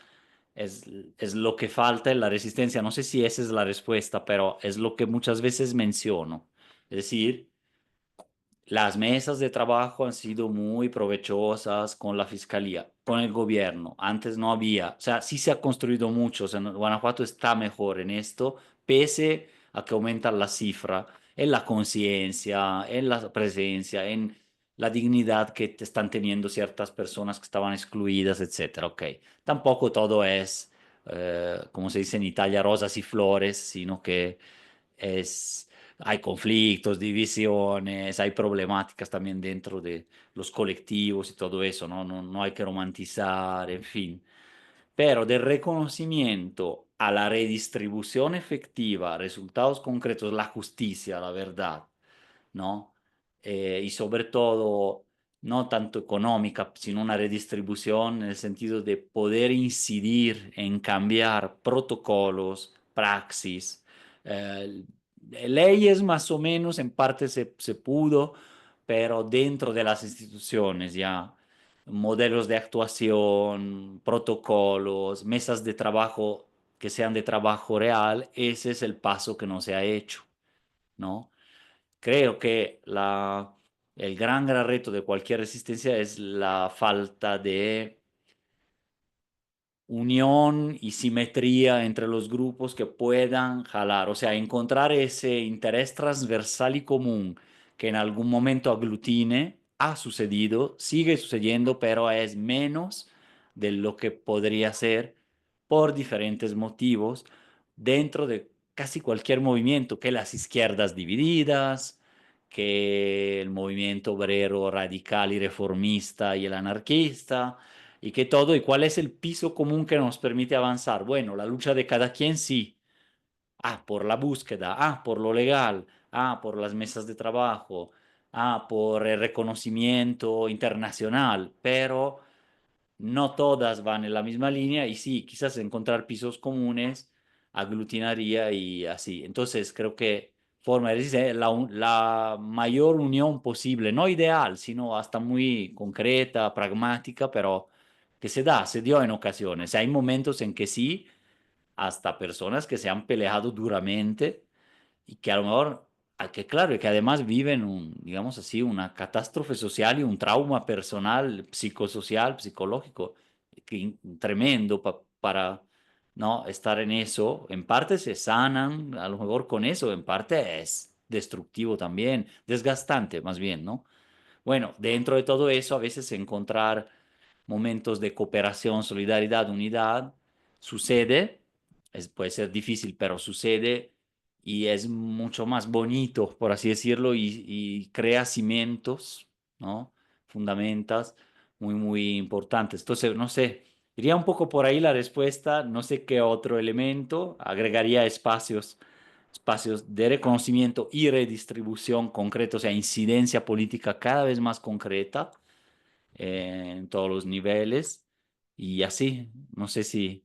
es, es lo que falta en la resistencia. No sé si esa es la respuesta, pero es lo que muchas veces menciono. Es decir, las mesas de trabajo han sido muy provechosas con la fiscalía, con el gobierno. Antes no había, o sea, sí se ha construido mucho. O sea, Guanajuato está mejor en esto, pese a que aumentan la cifra en la conciencia, en la presencia, en la dignidad que están teniendo ciertas personas que estaban excluidas, etcétera. Ok, tampoco todo es, como se dice en Italia, rosas y flores, sino que es, hay conflictos, divisiones, hay problemáticas también dentro de los colectivos y todo eso, ¿no? No hay que romantizar, en fin. Pero del reconocimiento a la redistribución efectiva, resultados concretos, la justicia, la verdad, ¿no? Y sobre todo, no tanto económica, sino una redistribución en el sentido de poder incidir en cambiar protocolos, praxis, eh, leyes más o menos, en parte se pudo, pero dentro de las instituciones ya, modelos de actuación, protocolos, mesas de trabajo que sean de trabajo real, ese es el paso que no se ha hecho, ¿no? Creo que el gran reto de cualquier resistencia es la falta de unión y simetría entre los grupos que puedan jalar, o sea, encontrar ese interés transversal y común que en algún momento aglutine, ha sucedido, sigue sucediendo, pero es menos de lo que podría ser por diferentes motivos dentro de casi cualquier movimiento, que las izquierdas divididas, que el movimiento obrero radical y reformista y el anarquista, y que todo, y cuál es el piso común que nos permite avanzar. Bueno, la lucha de cada quien sí. Ah, por la búsqueda, ah, por lo legal, ah, por las mesas de trabajo, ah, por el reconocimiento internacional, pero no todas van en la misma línea y sí, quizás encontrar pisos comunes aglutinaría y así. Entonces creo que forma de resistencia, la mayor unión posible, no ideal, sino hasta muy concreta, pragmática, pero que se dio en ocasiones. Hay momentos en que sí, hasta personas que se han peleado duramente y que a lo mejor, que claro, y que además viven un, digamos así, una catástrofe social y un trauma personal, psicosocial, psicológico, tremendo para no estar en eso. En parte se sanan, a lo mejor con eso, en parte es destructivo también, desgastante más bien, ¿no? Bueno, dentro de todo eso, a veces encontrar momentos de cooperación, solidaridad, unidad, sucede, puede ser difícil, pero sucede y es mucho más bonito, por así decirlo, y crea cimientos, ¿no? Fundamentas muy, muy importantes. Entonces, no sé, iría un poco por ahí la respuesta, no sé qué otro elemento, agregaría espacios de reconocimiento y redistribución concretos, o sea, incidencia política cada vez más concreta en todos los niveles y así, no sé si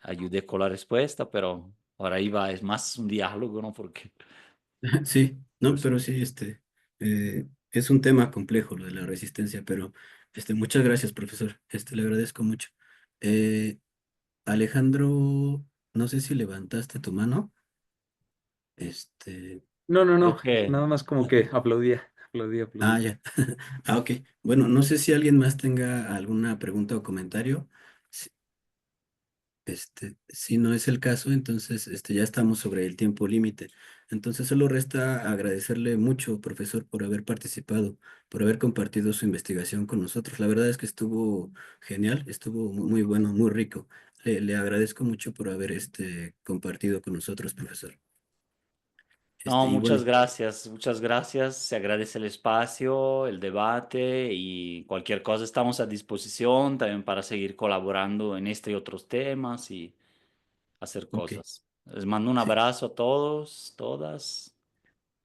ayudé con la respuesta, pero por ahí va, es más un diálogo, ¿no? Porque, Sí, no, pues, pero sí, es un tema complejo lo de la resistencia, pero muchas gracias, profesor. Le agradezco mucho. Eh, Alejandro, no sé si levantaste tu mano. Este, No, no, creo no, que nada más como ah, que aplaudía, aplaudía, aplaudía. ya. Ah, ok. Bueno, no sé si alguien más tenga alguna pregunta o comentario. Si no es el caso, entonces ya estamos sobre el tiempo límite. Entonces solo resta agradecerle mucho, profesor, por haber participado, por haber compartido su investigación con nosotros. La verdad es que estuvo genial, estuvo muy bueno, muy rico. Le agradezco mucho por haber compartido con nosotros, profesor. no, Y bueno, muchas gracias, se agradece el espacio, el debate y cualquier cosa estamos a disposición también para seguir colaborando en este y otros temas y hacer ok. cosas. Les mando un Sí, abrazo a todos, todas,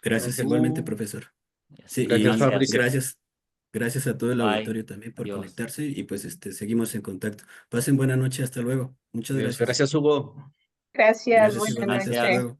gracias Gracias. igualmente, tú, profesor. y Sí, así, Gracias, y Fabri. gracias. gracias. Gracias a todo el Bye. auditorio también por Adiós. conectarse y pues seguimos en contacto. Pasen buena noche, hasta luego. Muchas Adiós. gracias. Gracias, Hugo. Gracias, Gracias buena igualmente, hasta Gracias. noche. luego.